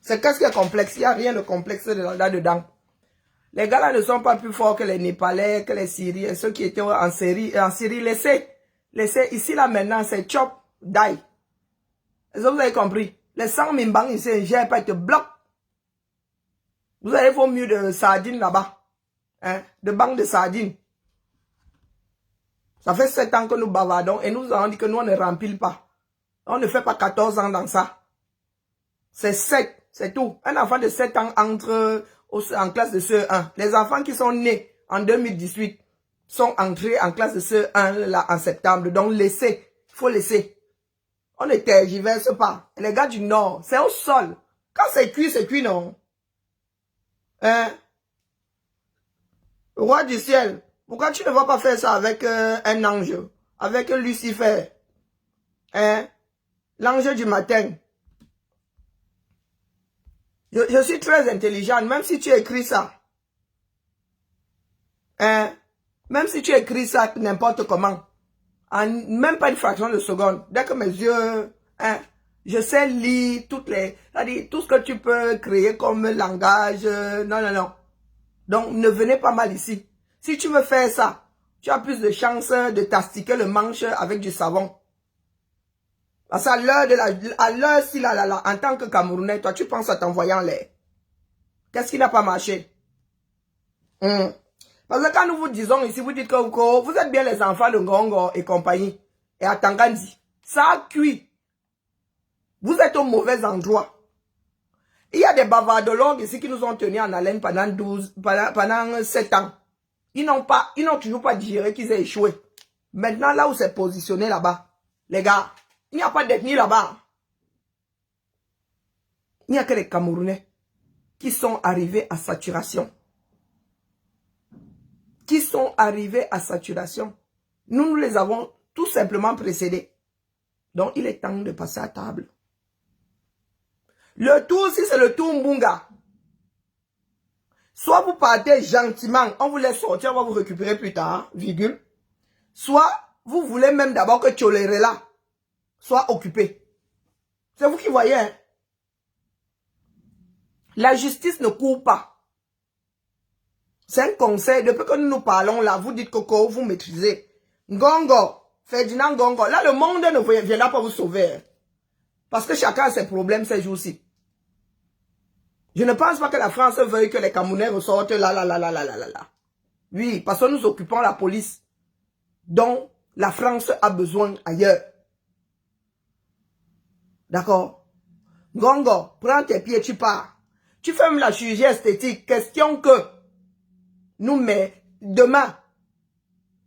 C'est qu'est-ce qui est complexe? Il n'y a rien de complexe là-dedans. Les gars là ne sont pas plus forts que les Népalais, que les Syriens, ceux qui étaient en Syrie. Laissez. Ici là maintenant, c'est chop, die. Est-ce que vous avez compris? Les 100 mimbang ici, un gère pas, ils te bloquent. Vous allez faire mieux de sardines là-bas. Hein? De banque de sardines. Ça fait 7 ans que nous bavardons et nous avons dit que nous on ne remplit pas. On ne fait pas 14 ans dans ça. C'est 7, c'est tout. Un enfant de 7 ans entre en classe de CE1. Les enfants qui sont nés en 2018 sont entrés en classe de CE1 là, en septembre. Donc laissez, il faut laisser. On ne tergiverse pas. Et les gars du Nord, c'est au sol. Quand c'est cuit, non. Hein? Roi du ciel, pourquoi tu ne vas pas faire ça avec un ange? Avec Lucifer? Hein? L'ange du matin. Je suis très intelligente, même si tu écris ça. Hein? Même si tu écris ça n'importe comment. En même pas une fraction de seconde. Dès que mes yeux... Hein, je sais lire toutes les... C'est-à-dire, tout ce que tu peux créer comme langage. Non. Donc, ne venez pas mal ici. Si tu veux faire ça, tu as plus de chances de t'astiquer le manche avec du savon. Parce qu'à l'heure, si là, en tant que Camerounais, toi, tu penses à t'envoyer en l'air. Qu'est-ce qui n'a pas marché? Parce que quand nous vous disons ici, vous dites que vous êtes bien les enfants de Ngongo et compagnie. Et à Tangandi. Ça a cuit. Vous êtes au mauvais endroit. Il y a des bavardologues ici qui nous ont tenus en haleine pendant 7 ans. Ils n'ont toujours pas digéré qu'ils aient échoué. Maintenant, là où c'est positionné là-bas, les gars, il n'y a pas d'ethnie là-bas. Il n'y a que les Camerounais qui sont arrivés à saturation. Nous les avons tout simplement précédés. Donc, il est temps de passer à table. Le tour, si c'est le tour Mbunga, soit vous partez gentiment, on vous laisse sortir, on va vous récupérer plus tard, virgule. Soit vous voulez même d'abord que Tcholerela soit occupé. C'est vous qui voyez. Hein? La justice ne court pas. C'est un conseil. Depuis que nous parlons là, vous dites Coco, vous maîtrisez. Ngongo, Ferdinand Ngongo. Là, le monde ne viendra pas vous sauver. Parce que chacun a ses problèmes ces jours-ci. Je ne pense pas que la France veuille que les Camerounais ressortent là. Oui, parce que nous occupons la police dont la France a besoin ailleurs. D'accord? Ngongo, prends tes pieds, tu pars. Tu fais même la chirurgie esthétique. Question que demain,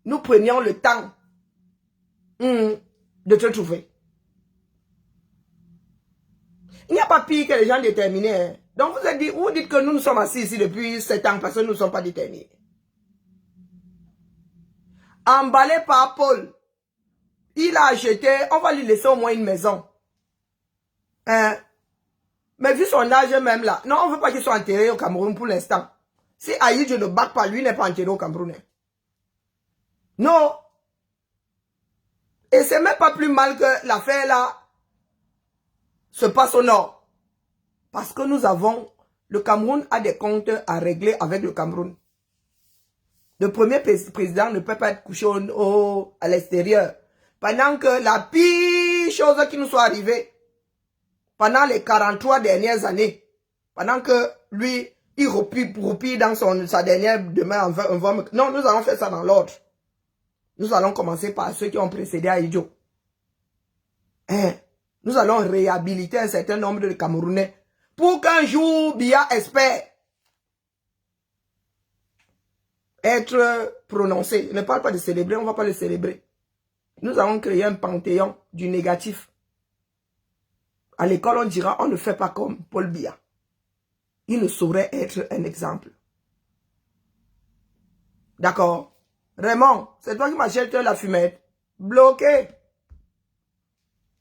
nous prenions le temps de te trouver. Il n'y a pas pire que les gens déterminés. Hein. Donc vous dites que nous sommes assis ici depuis 7 ans parce que nous ne sommes pas déterminés. Emballé par Paul, il a acheté, on va lui laisser au moins une maison. Hein? Mais vu son âge même là, non, on ne veut pas qu'il soit enterré au Cameroun pour l'instant. Si Aïe, je ne batte pas, lui n'est pas enterré au Cameroun. Non. Et c'est même pas plus mal que l'affaire là se passe au nord. Parce que le Cameroun a des comptes à régler avec le Cameroun. Le premier président ne peut pas être couché à l'extérieur. Pendant que la pire chose qui nous soit arrivée, pendant les 43 dernières années, pendant que lui, il roupille dans sa dernière demeure, non, nous allons faire ça dans l'ordre. Nous allons commencer par ceux qui ont précédé Aïdjo. Hein? Nous allons réhabiliter un certain nombre de Camerounais pour qu'un jour, Biya espère être prononcé. Je ne parle pas de célébrer, on ne va pas le célébrer. Nous allons créer un panthéon du négatif. À l'école, on dira, on ne fait pas comme Paul Biya. Il ne saurait être un exemple. D'accord? Raymond, c'est toi qui m'achètes la fumette. Bloqué.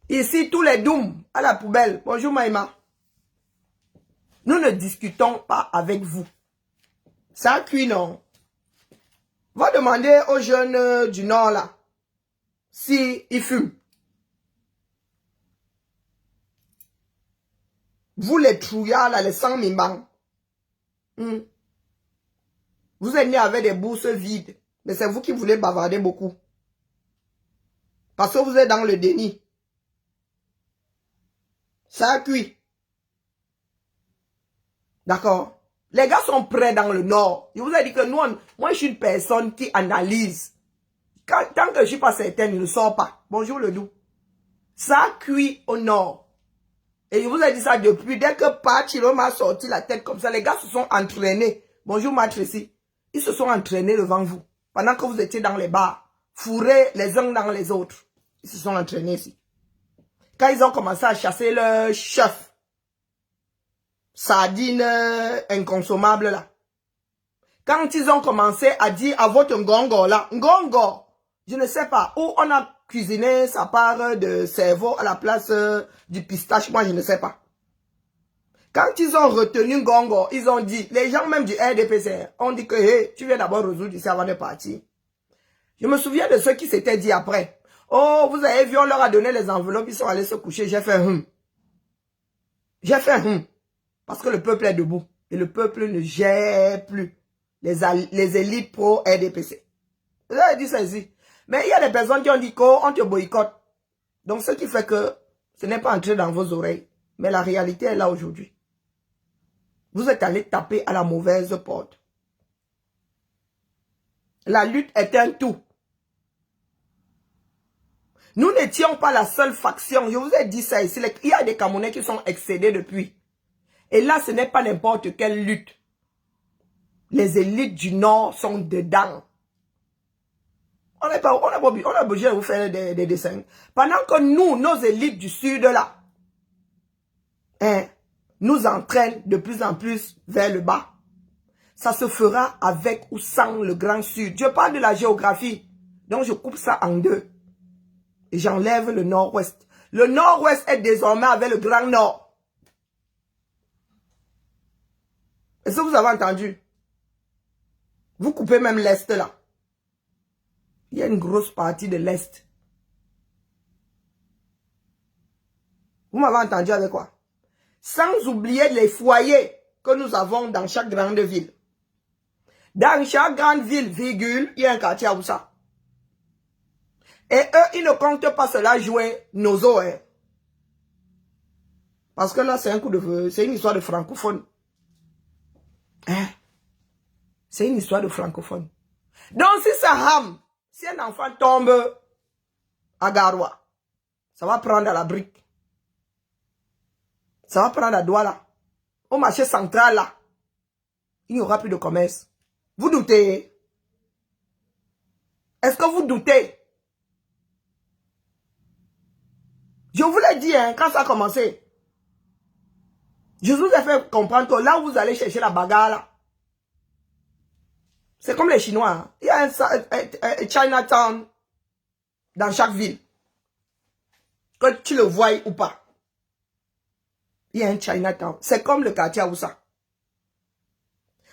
Ici, tous les dooms à la poubelle. Bonjour Maïma. Nous ne discutons pas avec vous. Ça cuit, non? Va demander aux jeunes du Nord, là, si ils fument. Vous les trouillards, là, les sans mimbang. Vous êtes nés avec des bourses vides. Mais c'est vous qui voulez bavarder beaucoup. Parce que vous êtes dans le déni. Ça a cuit. D'accord? Les gars sont prêts dans le nord. Je vous ai dit que nous, moi je suis une personne qui analyse. Tant que je ne suis pas certaine, il ne sort pas. Bonjour le loup. Ça cuit au nord. Et je vous ai dit ça depuis. Dès que Pachiro m'a sorti la tête comme ça, les gars se sont entraînés. Bonjour Matrici. Ils se sont entraînés devant vous. Pendant que vous étiez dans les bars. Fourrés les uns dans les autres. Ils se sont entraînés ici. Quand ils ont commencé à chasser le chef. Sardine inconsommable là. Quand ils ont commencé à dire à votre ngongo là, ngongo, je ne sais pas, où on a cuisiné sa part de cerveau à la place du pistache, moi je ne sais pas. Quand ils ont retenu ngongo, ils ont dit, les gens même du RDPC, ont dit que hey, tu viens d'abord résoudre ici avant de partir. Je me souviens de ce qui s'était dit après. Oh, vous avez vu, on leur a donné les enveloppes, ils sont allés se coucher, j'ai fait J'ai fait parce que le peuple est debout. Et le peuple ne gère plus les élites pro-RDPC. Vous avez dit ça ici. Mais il y a des personnes qui ont dit qu'on te boycotte. Donc ce qui fait que ce n'est pas entré dans vos oreilles. Mais la réalité est là aujourd'hui. Vous êtes allé taper à la mauvaise porte. La lutte est un tout. Nous n'étions pas la seule faction. Je vous ai dit ça ici. Il y a des Camerounais qui sont excédés depuis. Et là, ce n'est pas n'importe quelle lutte. Les élites du Nord sont dedans. On a besoin de vous faire des dessins. Pendant que nous, nos élites du Sud, là, nous entraînent de plus en plus vers le bas. Ça se fera avec ou sans le Grand Sud. Je parle de la géographie. Donc, je coupe ça en deux. Et j'enlève le Nord-Ouest. Le Nord-Ouest est désormais avec le Grand Nord. Est-ce que vous avez entendu? Vous coupez même l'Est là. Il y a une grosse partie de l'Est. Vous m'avez entendu avec quoi? Sans oublier les foyers que nous avons dans chaque grande ville. Dans chaque grande ville, virgule, il y a un quartier à Oussa. Et eux, ils ne comptent pas cela jouer nos os. Hein. Parce que là, c'est un coup de... C'est une histoire de francophone. Hein? C'est une histoire de francophone. Donc, si ça rame, si un enfant tombe à Garoua, ça va prendre à la brique. Ça va prendre à Douala. Au marché central, là, il n'y aura plus de commerce. Vous doutez? Est-ce que vous doutez? Je vous l'ai dit, hein, quand ça a commencé. Je vous ai fait comprendre que là où vous allez chercher la bagarre, là, c'est comme les Chinois. Hein. Il y a un Chinatown dans chaque ville. Que tu le vois ou pas. Il y a un Chinatown. C'est comme le quartier à Oussa.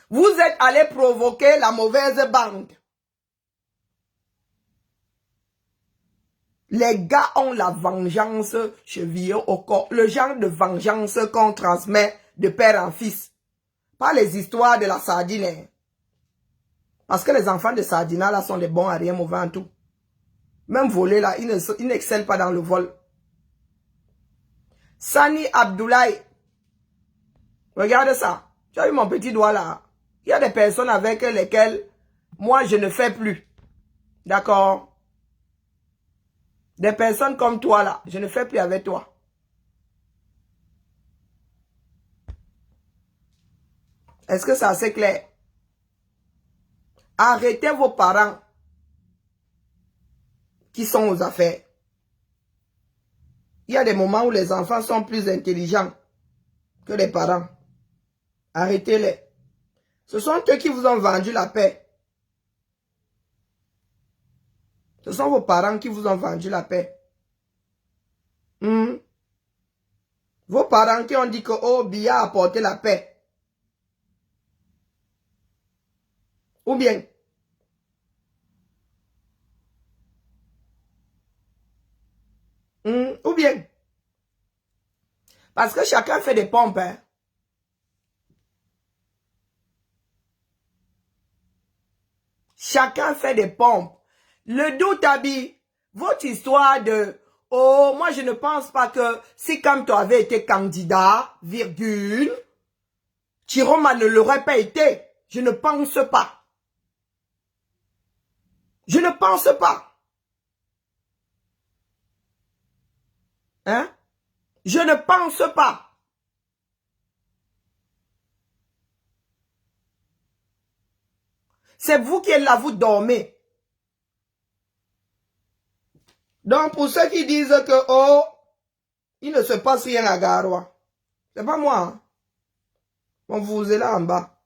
Vous êtes allé provoquer la mauvaise bande. Les gars ont la vengeance chevillée au corps. Le genre de vengeance qu'on transmet de père en fils. Pas les histoires de la sardine. Parce que les enfants de Sardina là sont des bons à rien, mauvais en tout. Même voler là, ils n'excellent pas dans le vol. Sani Abdoulaye. Regarde ça. Tu as vu mon petit doigt là. Il y a des personnes avec lesquelles moi je ne fais plus. D'accord? Des personnes comme toi là, je ne fais plus avec toi. Est-ce que c'est assez clair? Arrêtez vos parents qui sont aux affaires. Il y a des moments où les enfants sont plus intelligents que les parents. Arrêtez-les. Ce sont eux qui vous ont vendu la paix. Ce sont vos parents qui vous ont vendu la paix. Vos parents qui ont dit que oh, Biya a apporté la paix. Ou bien. Ou bien. Parce que chacun fait des pompes. Hein. Chacun fait des pompes. Le Doutabi, votre histoire de « Oh, moi je ne pense pas que si Kamto avait été candidat, virgule, Chiroma ne l'aurait pas été. » Je ne pense pas. Je ne pense pas. Hein? Je ne pense pas. C'est vous qui êtes là, vous dormez. Donc, pour ceux qui disent que, oh, il ne se passe rien à Garoua, c'est pas moi. Hein? On vous est là en bas.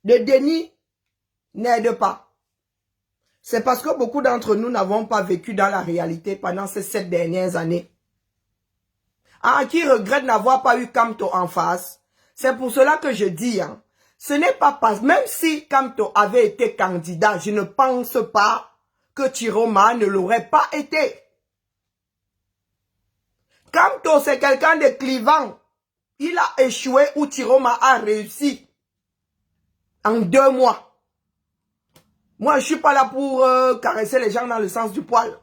Le déni n'aide pas. C'est parce que beaucoup d'entre nous n'avons pas vécu dans la réalité pendant ces 7 dernières années. Ah, qui regrette n'avoir pas eu Kamto en face. C'est pour cela que je dis, hein, ce n'est pas parce, même si Kamto avait été candidat, je ne pense pas que Chiroma ne l'aurait pas été. Kamto, c'est quelqu'un de clivant. Il a échoué où Chiroma a réussi. En 2 mois. Moi, je ne suis pas là pour caresser les gens dans le sens du poil.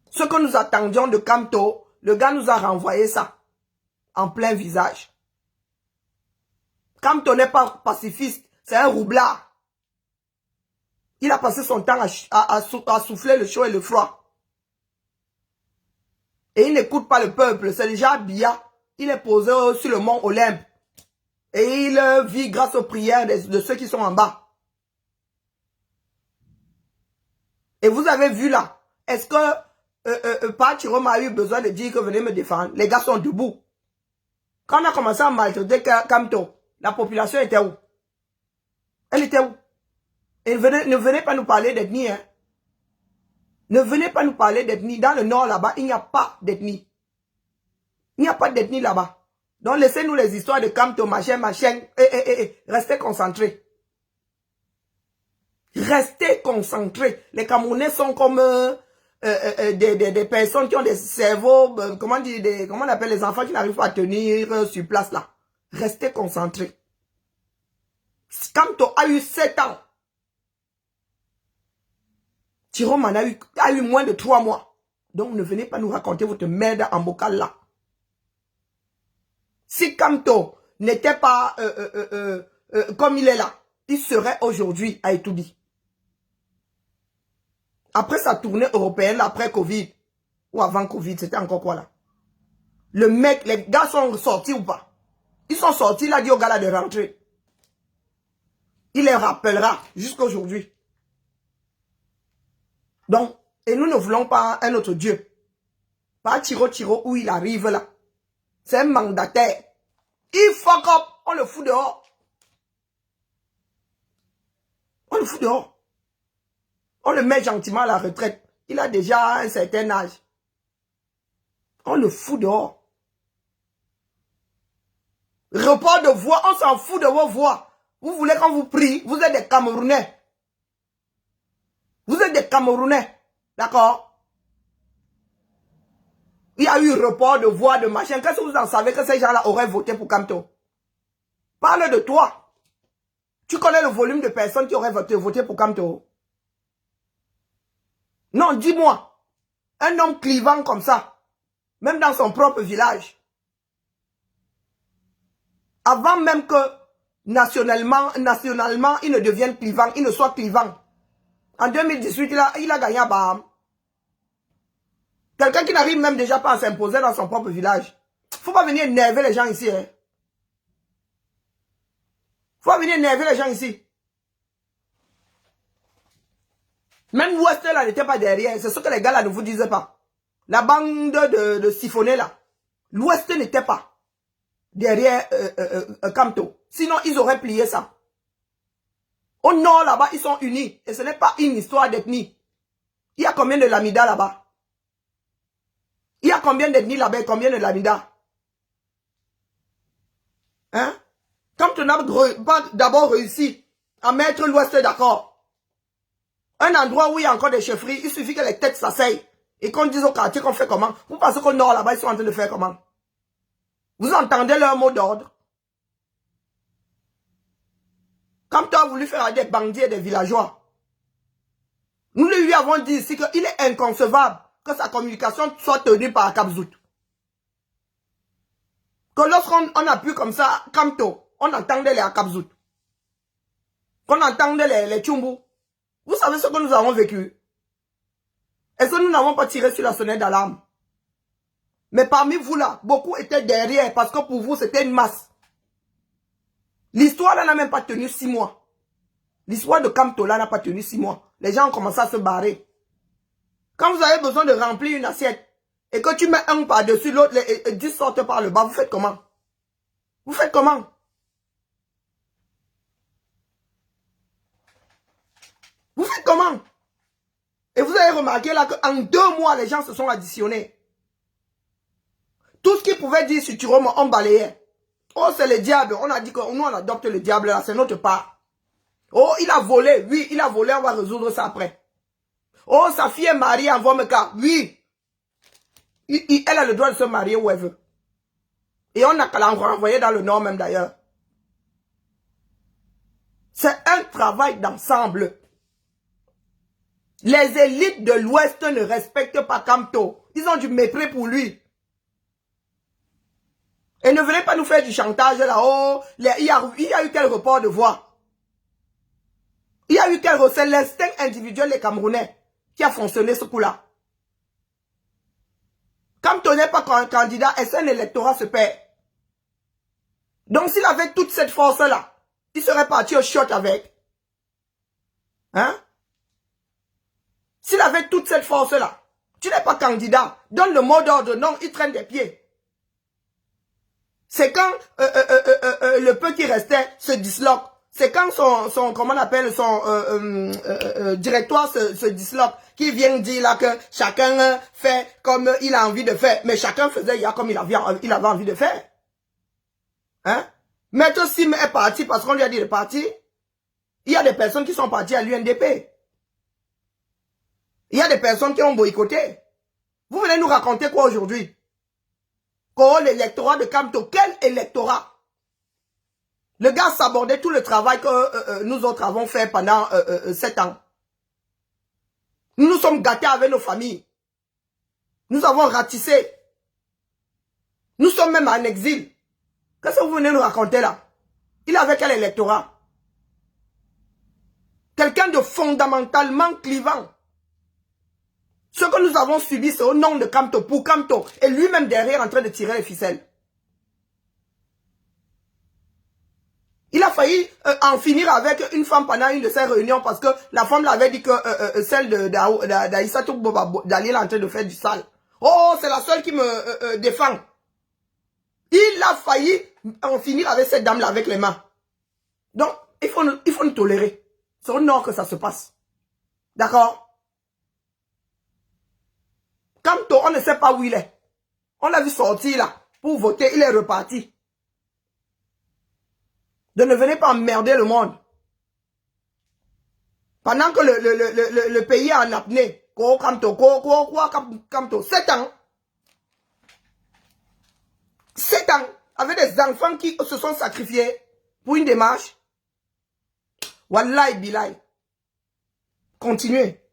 Ce que nous attendions de Kamto, le gars nous a renvoyé ça. En plein visage. Kamto n'est pas pacifiste, c'est un roublard. Il a passé son temps à souffler le chaud et le froid. Et il n'écoute pas le peuple, c'est déjà Biya. Il est posé sur le mont Olympe. Et il vit grâce aux prières de ceux qui sont en bas. Et vous avez vu là, est-ce que Pat Chiroma a eu besoin de dire que venez me défendre? Les gars sont debout. Quand on a commencé à maltraiter Kamto, la population était où? Elle était où? Et ne venez pas nous parler d'ethnie. Hein. Ne venez pas nous parler d'ethnie. Dans le nord là-bas, il n'y a pas d'ethnie. Il n'y a pas d'ethnie là-bas. Donc laissez-nous les histoires de Kamto, machin. Restez concentrés. Restez concentrés. Les Camerounais sont comme des personnes qui ont des cerveaux, comment on appelle les enfants qui n'arrivent pas à tenir sur place là. Restez concentrés. Kamto a eu 7 ans. Chiroma a eu moins de 3 mois. Donc ne venez pas nous raconter votre merde en bocal là. Si Kamto n'était pas comme il est là, il serait aujourd'hui à Etoudi. Après sa tournée européenne, après Covid, ou avant Covid, c'était encore quoi là? Le mec, les gars sont sortis ou pas? Ils sont sortis, il a dit aux gars là de rentrer. Il les rappellera jusqu'à aujourd'hui. Donc, et nous ne voulons pas un autre Dieu. Pas Tiro où il arrive là. C'est un mandataire. Il fuck up, on le fout dehors. On le fout dehors. On le met gentiment à la retraite. Il a déjà un certain âge. On le fout dehors. Report de voix, on s'en fout de vos voix. Vous voulez qu'on vous prie, vous êtes des Camerounais. Vous êtes des Camerounais. D'accord? Il y a eu report de voix, de machin. Qu'est-ce que vous en savez que ces gens-là auraient voté pour Kamto? Parle de toi. Tu connais le volume de personnes qui auraient voté pour Kamto? Non, dis-moi. Un homme clivant comme ça, même dans son propre village, avant même que nationalement, il ne devienne clivant, il ne soit clivant. En 2018, il a gagné à Baham. Quelqu'un qui n'arrive même déjà pas à s'imposer dans son propre village. Faut pas venir énerver les gens ici. Hein. Faut pas venir énerver les gens ici. Même l'Ouest là n'était pas derrière. C'est ce que les gars là ne vous disaient pas. La bande de siphonnés là. L'Ouest n'était pas derrière Kamto. Sinon, ils auraient plié ça. Au nord là-bas, ils sont unis. Et ce n'est pas une histoire d'ethnie. Il y a combien de Lamida là-bas? Il y a combien d'ethnies là-bas et combien de Lamida? Hein? Quand tu n'as pas d'abord réussi à mettre l'Ouest d'accord. Un endroit où il y a encore des chefferies, il suffit que les têtes s'asseyent. et qu'on dise au quartier qu'on fait comment? Vous pensez qu'au nord là-bas, ils sont en train de faire comment? Vous entendez leur mot d'ordre? Quand tu as voulu faire des bandits et des villageois, nous lui avons dit ici qu'il est inconcevable que sa communication soit tenue par Kapzout. Que lorsqu'on appuie comme ça, Kamto, on entendait les Kapzout. Qu'on entendait les Tchumbu. Vous savez ce que nous avons vécu? Est-ce que nous n'avons pas tiré sur la sonnette d'alarme? Mais parmi vous là, beaucoup étaient derrière parce que pour vous c'était une masse. L'histoire là n'a même pas tenu 6 mois. L'histoire de Kamto là n'a pas tenu 6 mois. Les gens ont commencé à se barrer. Quand vous avez besoin de remplir une assiette et que tu mets un par-dessus l'autre, les 10 sortent par le bas, vous faites comment? Vous faites comment? Vous faites comment? Et vous avez remarqué là qu'en 2 mois, les gens se sont additionnés. Tout ce qu'ils pouvaient dire sur Turoma, on balayait. Oh, c'est le diable. On a dit que nous, on adopte le diable là, c'est notre part. Oh, il a volé. Oui, il a volé, on va résoudre ça après. Oh, sa fille est mariée en Vomeka. Oui. Elle a le droit de se marier où elle veut. Et on n'a qu'à la renvoyer dans le nord même d'ailleurs. C'est un travail d'ensemble. Les élites de l'Ouest ne respectent pas Kamto. Ils ont du mépris pour lui. Et ne venez pas nous faire du chantage là-haut. Il y a eu quel report de voix? Il y a eu quel... C'est l'instinct individuel des Camerounais qui a fonctionné ce coup-là. Kamto n'est pas candidat et son électorat se perd. Donc s'il avait toute cette force-là, il serait parti au shot avec. Hein? S'il avait toute cette force-là, tu n'es pas candidat. Donne le mot d'ordre. Non, il traîne des pieds. C'est quand le peu qui restait se disloque. C'est quand son comment on appelle, son directoire se disloque. Qui vient dire là que chacun fait comme il a envie de faire. Mais chacun faisait comme il avait envie de faire. Hein? Maître Sim est parti parce qu'on lui a dit de partir. Il y a des personnes qui sont parties à l'UNDP. Il y a des personnes qui ont boycotté. Vous venez nous raconter quoi aujourd'hui? Quoi, l'électorat de Kamto? Quel électorat? Le gars s'abordait tout le travail que nous autres avons fait pendant 7 ans. Nous nous sommes gâtés avec nos familles. Nous avons ratissé. Nous sommes même en exil. Qu'est-ce que vous venez nous raconter là? Il avait quel électorat? Quelqu'un de fondamentalement clivant. Ce que nous avons subi, c'est au nom de Kamto, pour Kamto. Et lui-même derrière en train de tirer les ficelles. Il a failli en finir avec une femme pendant une de ses réunions parce que la femme l'avait dit que celle d'Aïssatou Dalil est en train de faire du sale. Oh, c'est la seule qui me défend. Il a failli en finir avec cette dame-là avec les mains. Donc, il faut nous tolérer. C'est au nord que ça se passe. D'accord? Kamto, on ne sait pas où il est. On l'a vu sortir là pour voter, il est reparti. De ne venez pas emmerder le monde. Pendant que le pays est en apnée. Kamto, 7 ans. 7 ans. Avec des enfants qui se sont sacrifiés pour une démarche. Wallahi bilay. Continuez.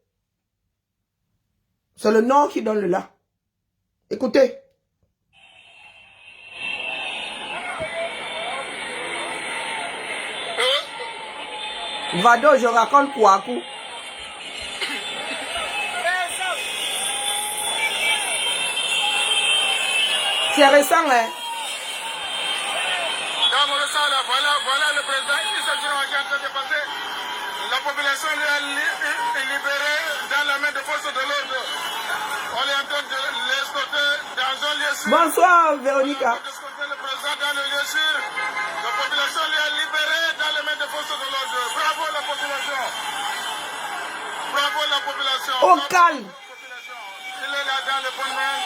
C'est le nord qui donne le là. Écoutez. Vado, je raconte Kouakou. C'est récent, hein? Voilà le président. Il s'agit en train de passer. La population est libérée dans la main de force de l'ordre. On est en train de l'escorter dans un lieu sûr. Bonsoir, Véronica. On est en train d'escorter le président dans le lieu sûr. La population est libérée dans les mains de force de l'ordre. Bravo la population. Bravo la population. Au calme. Il est là dans le bon main.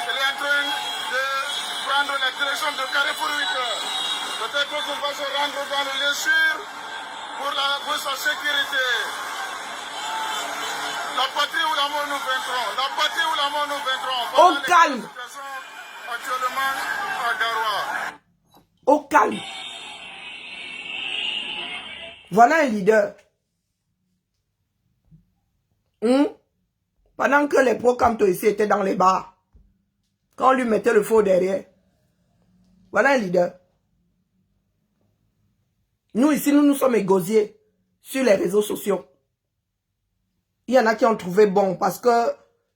Il est en train de prendre la direction de Carrefour 8. Peut-être qu'on va se rendre dans le lieu sûr pour sa sécurité. La patrie ou la mort nous vaincront. La patrie ou la mort nous vaincront. Au calme. Actuellement à Garoua. Au calme. Voilà un leader. Pendant que les pro-Camto ici étaient dans les bars, quand on lui mettait le faux derrière. Voilà un leader. Nous ici, nous nous sommes égosiés sur les réseaux sociaux. Il y en a qui ont trouvé bon parce que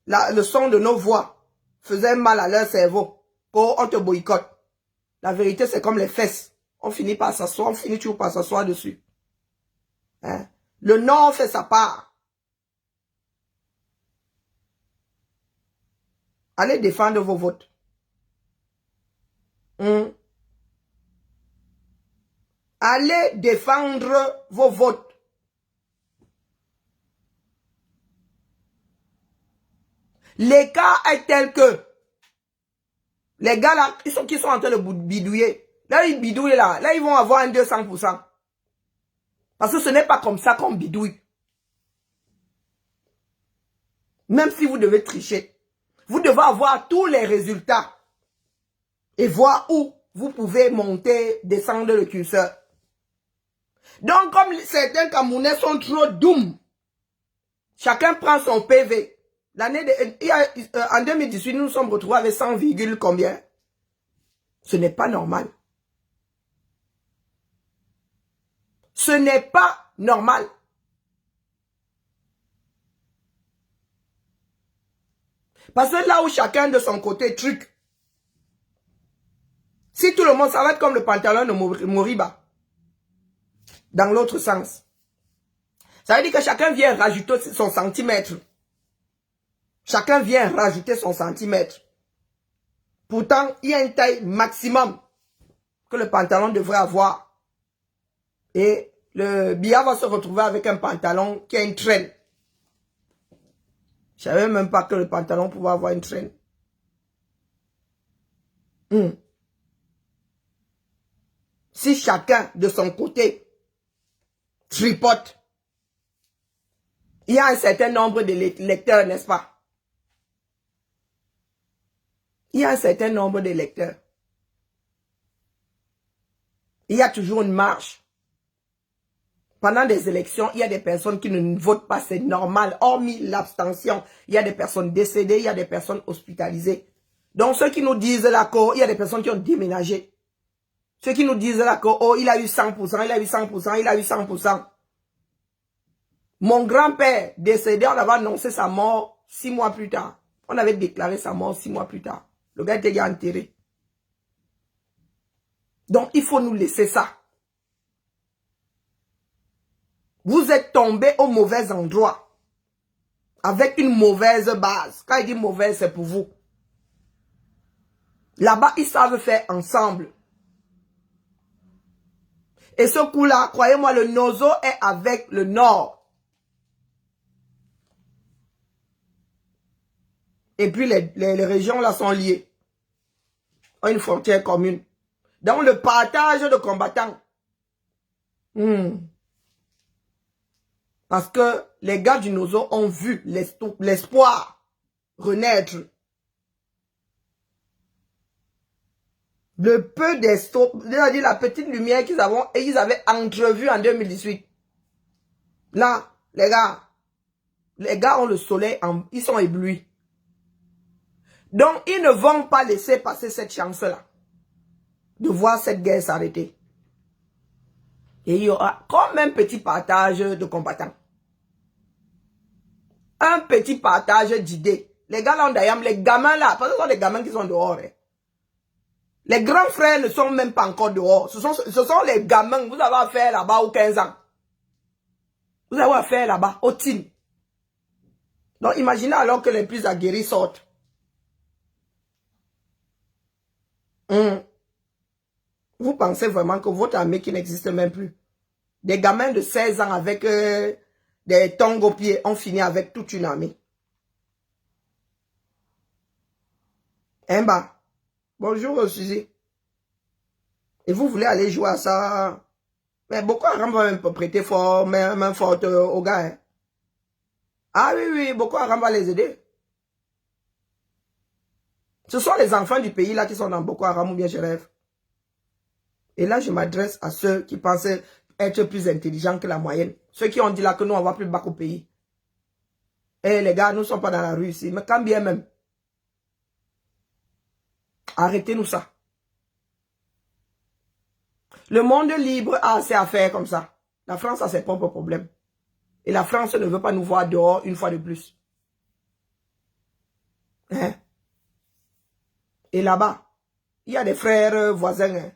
le son de nos voix faisait mal à leur cerveau. Oh, on te boycotte. La vérité, c'est comme les fesses. On finit par s'asseoir, on finit toujours par s'asseoir dessus. Hein? Le Nord fait sa part. Allez défendre vos votes. Allez défendre vos votes. L'écart est tel que les gars là, qui sont en train de bidouiller. Là, ils bidouillent là. Là, ils vont avoir un 200%. Parce que ce n'est pas comme ça qu'on bidouille. Même si vous devez tricher. Vous devez avoir tous les résultats. Et voir où vous pouvez monter, descendre le curseur. Donc, comme certains Camerounais sont trop doux, chacun prend son PV. En 2018, nous nous sommes retrouvés avec 100, combien? Ce n'est pas normal. Ce n'est pas normal. Parce que là où chacun de son côté truc, si tout le monde, ça va être comme le pantalon de Moriba. Dans l'autre sens. Ça veut dire que chacun vient rajouter son centimètre. Chacun vient rajouter son centimètre. Pourtant, il y a une taille maximum que le pantalon devrait avoir. Et le Biya va se retrouver avec un pantalon qui a une traîne. Je ne savais même pas que le pantalon pouvait avoir une traîne. Si chacun de son côté tripote, il y a un certain nombre de lecteurs, n'est-ce pas? Il y a un certain nombre de lecteurs. Il y a toujours une marche. Pendant des élections, il y a des personnes qui ne votent pas, c'est normal. Hormis l'abstention, il y a des personnes décédées, il y a des personnes hospitalisées. Donc ceux qui nous disent là qu'il y a des personnes qui ont déménagé. Ceux qui nous disent là que oh, il a eu 100%, il a eu 100%, il a eu 100%. Mon grand-père décédé, on avait annoncé sa mort 6 mois plus tard. On avait déclaré sa mort 6 mois plus tard. Le gars était déjà enterré. Donc, il faut nous laisser ça. Vous êtes tombé au mauvais endroit. Avec une mauvaise base. Quand il dit mauvaise, c'est pour vous. Là-bas, ils savent faire ensemble. Et ce coup-là, croyez-moi, le Nozo est avec le Nord. Et puis, les régions là sont liées. Ont une frontière commune. Donc, le partage de combattants. Parce que les gars du Nozo ont vu l'espoir renaître. Le peu d'espoir, c'est-à-dire la petite lumière qu'ils avaient entrevue en 2018. Là, les gars ont le soleil, ils sont éblouis. Donc, ils ne vont pas laisser passer cette chance-là de voir cette guerre s'arrêter. Et il y aura comme un petit partage de combattants. Un petit partage d'idées. Les gars là, d'ailleurs, les gamins là, parce que ce sont les gamins qui sont dehors. Hein. Les grands frères ne sont même pas encore dehors. Ce sont les gamins que vous avez affaire là-bas aux 15 ans. Vous avez affaire là-bas, au team. Donc, imaginez alors que les plus aguerris sortent. Vous pensez vraiment que votre armée qui n'existe même plus. Des gamins de 16 ans avec des tongs aux pieds ont fini avec toute une armée. Bah, bonjour Suzy. Et vous voulez aller jouer à ça? Mais Boko Haram va même prêter fort, main forte aux gars. Hein? Ah oui, oui, Boko Haram va les aider. Ce sont les enfants du pays là qui sont dans Boko Haram ou bien je rêve. Et là, je m'adresse à ceux qui pensaient être plus intelligents que la moyenne. Ceux qui ont dit là que nous, on va plus battre au pays. Eh les gars, nous ne sommes pas dans la rue ici. Mais quand bien même. Arrêtez-nous ça. Le monde libre a assez à faire comme ça. La France a ses propres problèmes. Et la France ne veut pas nous voir dehors une fois de plus. Hein? Et là-bas, il y a des frères voisins.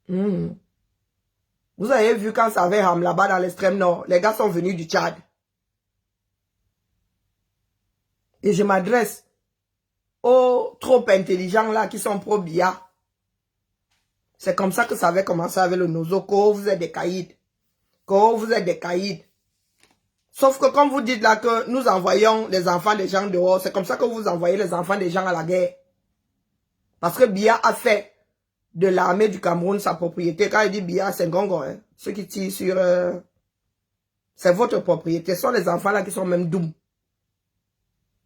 Hein? Vous avez vu quand ça avait rame là-bas dans l'extrême nord, les gars sont venus du Tchad. Et je m'adresse aux trop intelligents là qui sont pro-Biya. C'est comme ça que ça avait commencé avec le Nozoko, vous êtes des caïds. Vous êtes des caïds. Sauf que comme vous dites là que nous envoyons les enfants des gens dehors, c'est comme ça que vous envoyez les enfants des gens à la guerre. Parce que Biya a fait de l'armée du Cameroun sa propriété. Quand il dit Biya, c'est Ngongo. Hein. Ceux qui tirent sur... c'est votre propriété. Ce sont les enfants là qui sont même doux.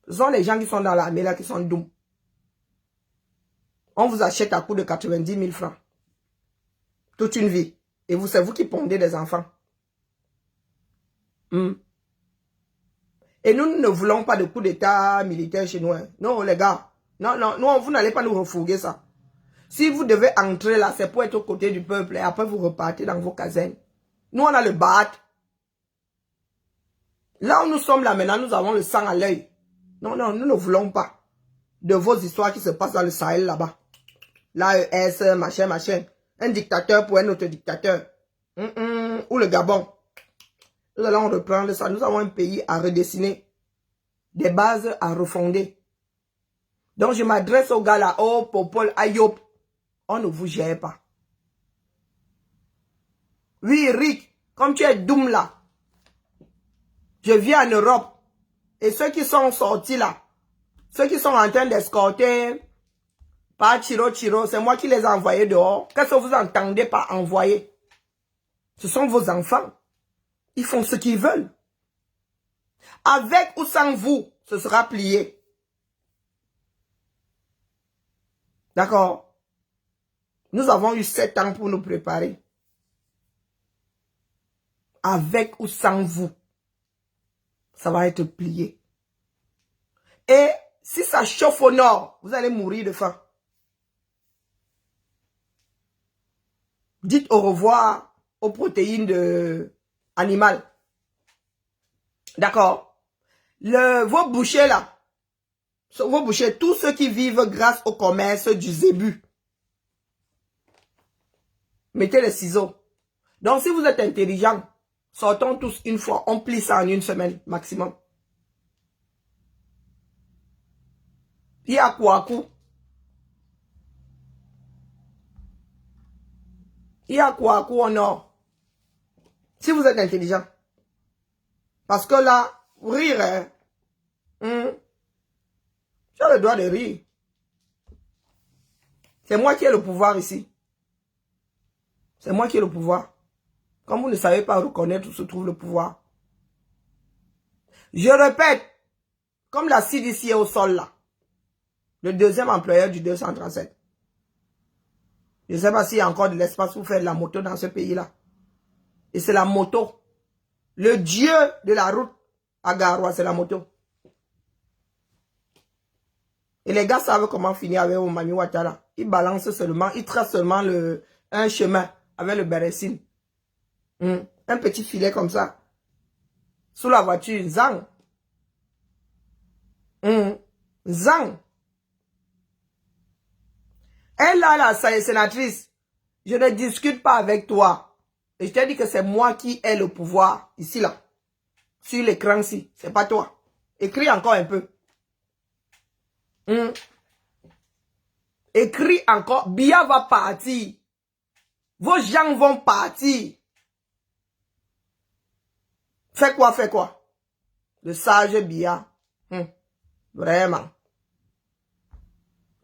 Ce sont les gens qui sont dans l'armée là qui sont doux. On vous achète à coût de 90 000 francs. Toute une vie. Et c'est vous qui pondez des enfants. Et nous ne voulons pas de coup d'état militaire chez nous. Hein. Non, les gars. Non, non, non, vous n'allez pas nous refourguer ça. Si vous devez entrer là, c'est pour être aux côtés du peuple. Et après, vous repartez dans vos casernes. Nous, on a le BAT. Là où nous sommes là maintenant, nous avons le sang à l'œil. Non, non, nous ne voulons pas de vos histoires qui se passent dans le Sahel là-bas. L'AES, machin, machin. Un dictateur pour un autre dictateur. Ou le Gabon. Nous allons reprendre ça. Nous avons un pays à redessiner. Des bases à refonder. Donc je m'adresse aux gars là. Oh, Popol, Ayop. On ne vous gère pas. Oui, Rick. Comme tu es doum là. Je viens en Europe. Et ceux qui sont sortis là. Ceux qui sont en train d'escorter. Par Chiro, c'est moi qui les ai envoyés dehors. Qu'est-ce que vous entendez par envoyer? Ce sont vos enfants. Ils font ce qu'ils veulent. Avec ou sans vous, ce sera plié. D'accord? Nous avons eu 7 ans pour nous préparer. Avec ou sans vous, ça va être plié. Et si ça chauffe au nord, vous allez mourir de faim. Dites au revoir aux protéines animales. D'accord? Vos bouchers là, vos bouchers, tous ceux qui vivent grâce au commerce du zébu, mettez les ciseaux. Donc si vous êtes intelligent, sortons tous une fois, on plie ça en une semaine maximum. Il y a Kouakou. Il y a Kouakou au nord. Si vous êtes intelligent. Parce que là, rire, hein. Tu as le droit de rire. C'est moi qui ai le pouvoir ici. C'est moi qui ai le pouvoir. Comme vous ne savez pas reconnaître où se trouve le pouvoir. Je répète, comme la CDC est au sol là. Le deuxième employeur du 237. Je ne sais pas s'il y a encore de l'espace pour faire de la moto dans ce pays-là. Et c'est la moto. Le dieu de la route à Garoua, c'est la moto. Et les gars savent comment finir avec Omami Ouattara. Ils balancent seulement, ils tracent seulement un chemin avec le Bérécine. Un petit filet comme ça. Sous la voiture, zang. Zang. Elle là, sénatrice, je ne discute pas avec toi. Et je t'ai dit que c'est moi qui ai le pouvoir, ici là. Sur l'écran-ci, c'est pas toi. Écris encore un peu. Écris encore. Biya va partir. Vos gens vont partir. Fais quoi, fais quoi? Le sage Biya. Vraiment.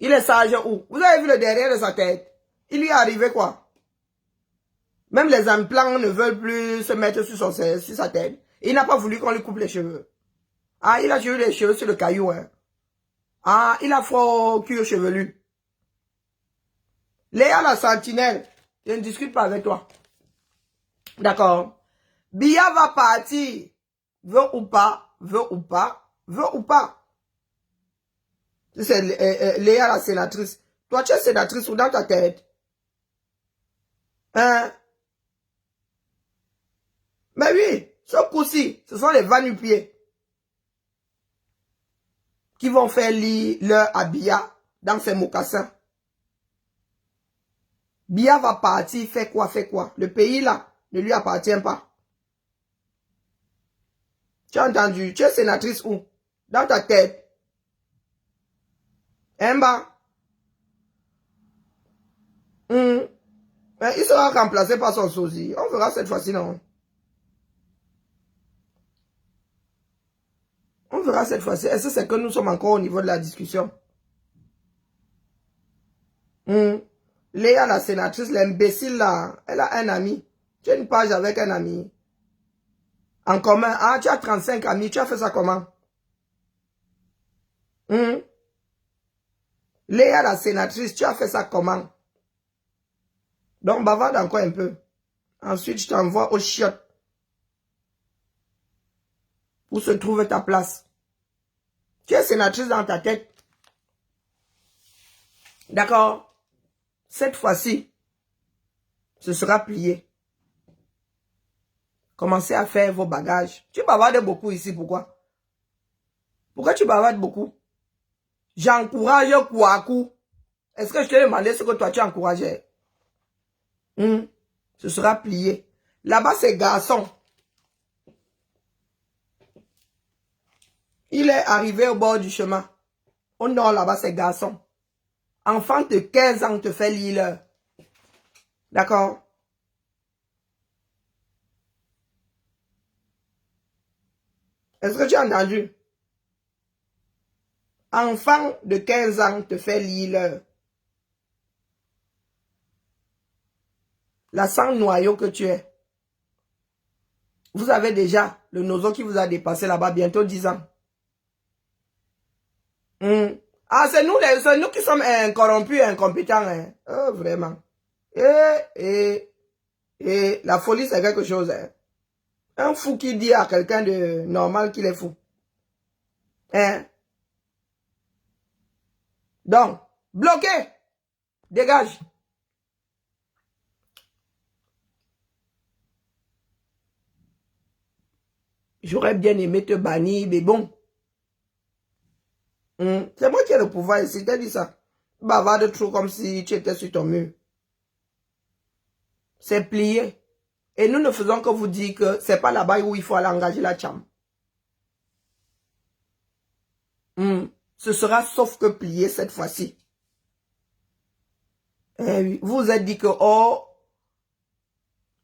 Il est sage où? Vous avez vu le derrière de sa tête? Il y est arrivé quoi? Même les implants ne veulent plus se mettre sur sa tête. Il n'a pas voulu qu'on lui coupe les cheveux. Ah, il a eu les cheveux sur le caillou. Hein. Ah, il a fort cuir chevelu. Léa la sentinelle, je ne discute pas avec toi. D'accord. Biya va partir. Veut ou pas, veut ou pas, veut ou pas. C'est Léa la sénatrice. Toi, tu es sénatrice ou dans ta tête? Hein? Mais oui, ce coup-ci, ce sont les va-nu-pieds qui vont faire lire leur à Biya dans ses mocassins. Biya va partir, fait quoi, fait quoi? Le pays là ne lui appartient pas. Tu as entendu? Tu es sénatrice où? Dans ta tête. Emba. Il sera remplacé par son sosie. On verra cette fois-ci, non? On verra cette fois-ci. Est-ce que c'est que nous sommes encore au niveau de la discussion? Léa, la sénatrice, l'imbécile là, elle a un ami. Tu as une page avec un ami. En commun. Ah, tu as 35 amis. Tu as fait ça comment? Léa, la sénatrice, tu as fait ça comment? Donc, bavarde encore un peu. Ensuite, je t'envoie au chiottes. Où se trouve ta place. Tu es sénatrice dans ta tête. D'accord? Cette fois-ci, ce sera plié. Commencez à faire vos bagages. Tu bavardes beaucoup ici, pourquoi? Pourquoi tu bavardes beaucoup? J'encourage Kouakou. Est-ce que je t'ai demandé ce que toi tu encourageais? Ce sera plié. Là-bas, c'est garçon. Il est arrivé au bord du chemin. Au nord, là-bas, c'est garçon. Enfant de 15 ans te fait lire. D'accord? Est-ce que tu as entendu? Enfant de 15 ans te fait lire. La sang noyau que tu es. Vous avez déjà le nozo qui vous a dépassé là-bas bientôt 10 ans. Ah, c'est nous qui sommes corrompus, incompétents. Hein. Oh, vraiment. Et la folie, c'est quelque chose. Hein. Un fou qui dit à quelqu'un de normal qu'il est fou. Hein? Donc, bloqué. Dégage. J'aurais bien aimé te bannir, mais bon. C'est moi qui ai le pouvoir ici, t'as dit ça. Bavarde trop comme si tu étais sur ton mur. C'est plié. Et nous ne faisons que vous dire que c'est pas là-bas où il faut aller engager la chambre. Ce sera sauf que plié cette fois-ci. Eh oui, vous vous êtes dit que, oh,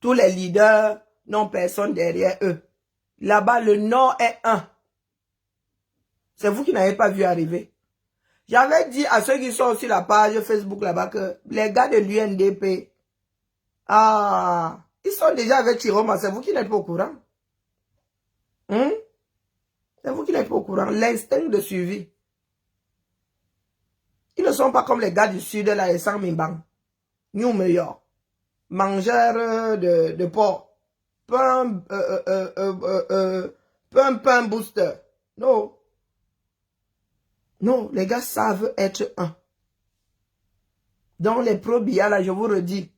tous les leaders n'ont personne derrière eux. Là-bas, le Nord est un. C'est vous qui n'avez pas vu arriver. J'avais dit à ceux qui sont sur la page Facebook là-bas que les gars de l'UNDP, ah, ils sont déjà avec Chiroma. C'est vous qui n'êtes pas au courant. C'est vous qui n'êtes pas au courant. L'instinct de suivi. Ils ne sont pas comme les gars du sud, là, les sans mimbang. Ni au meilleur. Mangeurs de porc. Pain booster. Non. Non, les gars savent être un. Dans les pro-BIA, là, je vous redis.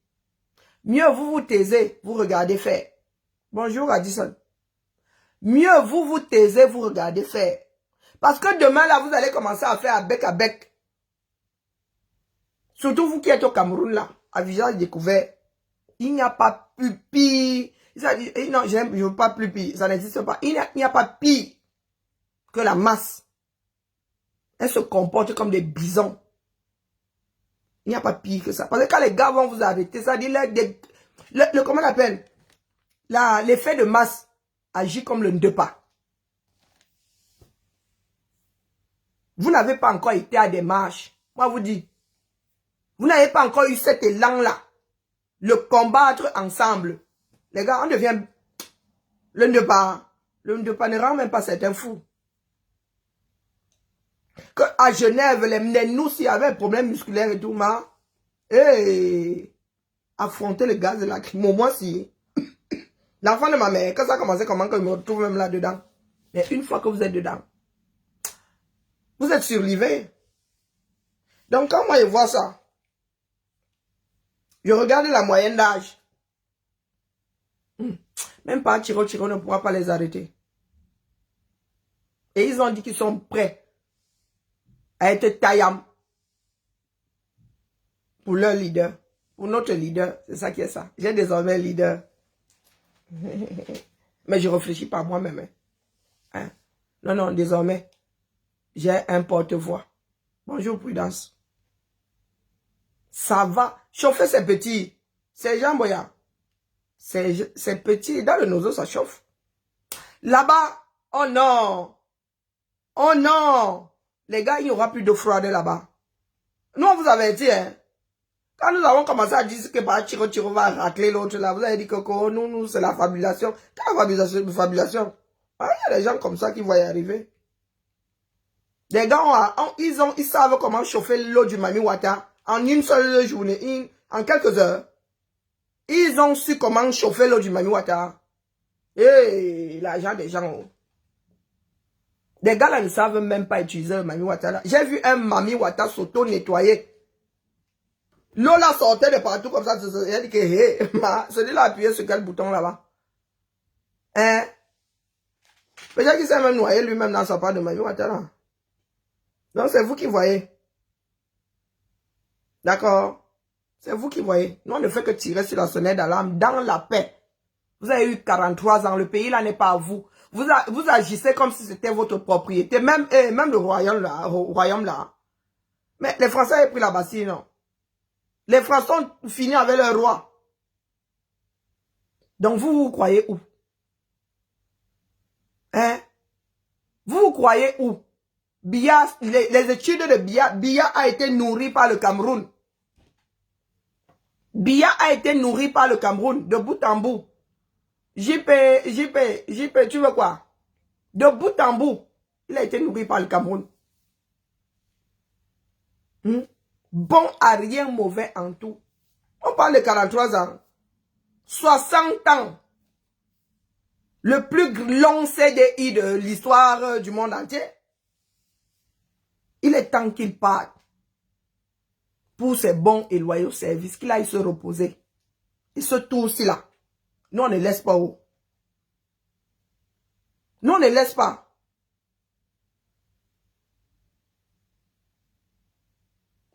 Mieux vous vous taisez, vous regardez faire. Bonjour Addison. Mieux vous vous taisez, vous regardez faire. Parce que demain, là, vous allez commencer à faire à bec. Surtout vous qui êtes au Cameroun, là, à visage découvert. Il n'y a pas plus pire. Non, je ne veux pas plus pire. Ça n'existe pas. Il n'y a pas pire que la masse. Elle se comporte comme des bisons. Il n'y a pas pire que ça. Parce que quand les gars vont vous arrêter, ça dit comment on appelle? L'effet de masse agit comme le ndepa. Vous n'avez pas encore été à des marches. Moi, vous dis. Vous n'avez pas encore eu cet élan-là. Le combattre ensemble. Les gars, on devient le ndepa. Le Ndepa ne rend même pas certains fous. Que à Genève, les Mnenous, s'il y avait un problème musculaire et tout, affronter le gaz de la crime. Moi, si. L'enfant de ma mère, quand ça a commencé, comment que je me retrouve même là-dedans. Mais une fois que vous êtes dedans, vous êtes surlivé. Donc, quand moi je vois ça, je regarde la moyenne d'âge. Même pas Tiro ne pourra pas les arrêter. Et ils ont dit qu'ils sont prêts à être taillam pour leur leader, pour notre leader. C'est ça qui est ça. J'ai désormais un leader. Mais je réfléchis pas moi-même. Hein? Non, non, désormais, j'ai un porte-voix. Bonjour, Prudence. Ça va. Chauffer, c'est petit. C'est Jean Boya. C'est petit. Dans le nozo, ça chauffe. Là-bas, oh non. Oh non. Les gars, il n'y aura plus d'eau froide là-bas. Nous, on vous avait dit, hein. Quand nous avons commencé à dire que bah, Tiro va racler l'autre là, vous avez dit que nous, c'est la fabulation. Quelle fabulation? Ah, il y a des gens comme ça qui vont y arriver. Des gars, ils savent comment chauffer l'eau du Mami Wata en une seule journée, en quelques heures. Ils ont su comment chauffer l'eau du Mami Wata. Et l'argent des gens. Des gars là ne savent même pas utiliser le Mami Wata. J'ai vu un Mami Wata s'auto-nettoyer. L'eau là sortait de partout comme ça. Il a dit que, hé, celui-là a appuyé sur quel bouton là-bas? Hein? Peut-être qu'il s'est même noyé lui-même dans sa part de Mami Wata là. Donc c'est vous qui voyez. D'accord? C'est vous qui voyez. Nous on ne fait que tirer sur la sonnette d'alarme dans la paix. Vous avez eu 43 ans. Le pays là n'est pas à vous. Vous agissez comme si c'était votre propriété. Même le royaume là. Mais les Français ont pris la Bastille, non? Les Français ont fini avec leur roi. Donc vous croyez où? Hein? Vous croyez où? Biya, les études de Biya a été nourri par le Cameroun. Biya a été nourri par le Cameroun, de bout en bout. JP, tu veux quoi? De bout en bout, il a été nourri par le Cameroun. Bon à rien, mauvais en tout. On parle de 43 ans. 60 ans. Le plus long CDI de l'histoire du monde entier. Il est temps qu'il parte pour ses bons et loyaux services, qu'il aille se reposer. Et ce tour-ci là, nous on ne laisse pas haut. Nous on ne laisse pas.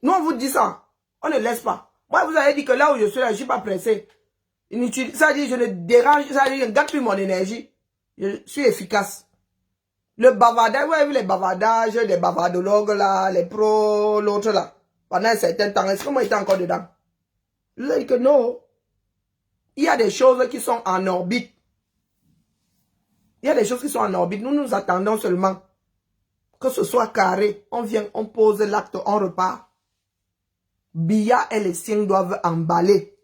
Nous, on vous dit ça. On ne laisse pas. Moi, vous avez dit que là où je suis là, je ne suis pas pressé. Ça dit, je ne dérange, ça dit, je ne gâte plus mon énergie. Je suis efficace. Le bavardage, vous avez vu les bavardages, les bavardologues là, les pros, l'autre là. Pendant un certain temps, est-ce que moi j'étais encore dedans? Je vous ai dit que non. Il y a des choses qui sont en orbite. Il y a des choses qui sont en orbite. Nous nous attendons seulement que ce soit carré. On vient, on pose l'acte, on repart. Biya et les siens doivent emballer.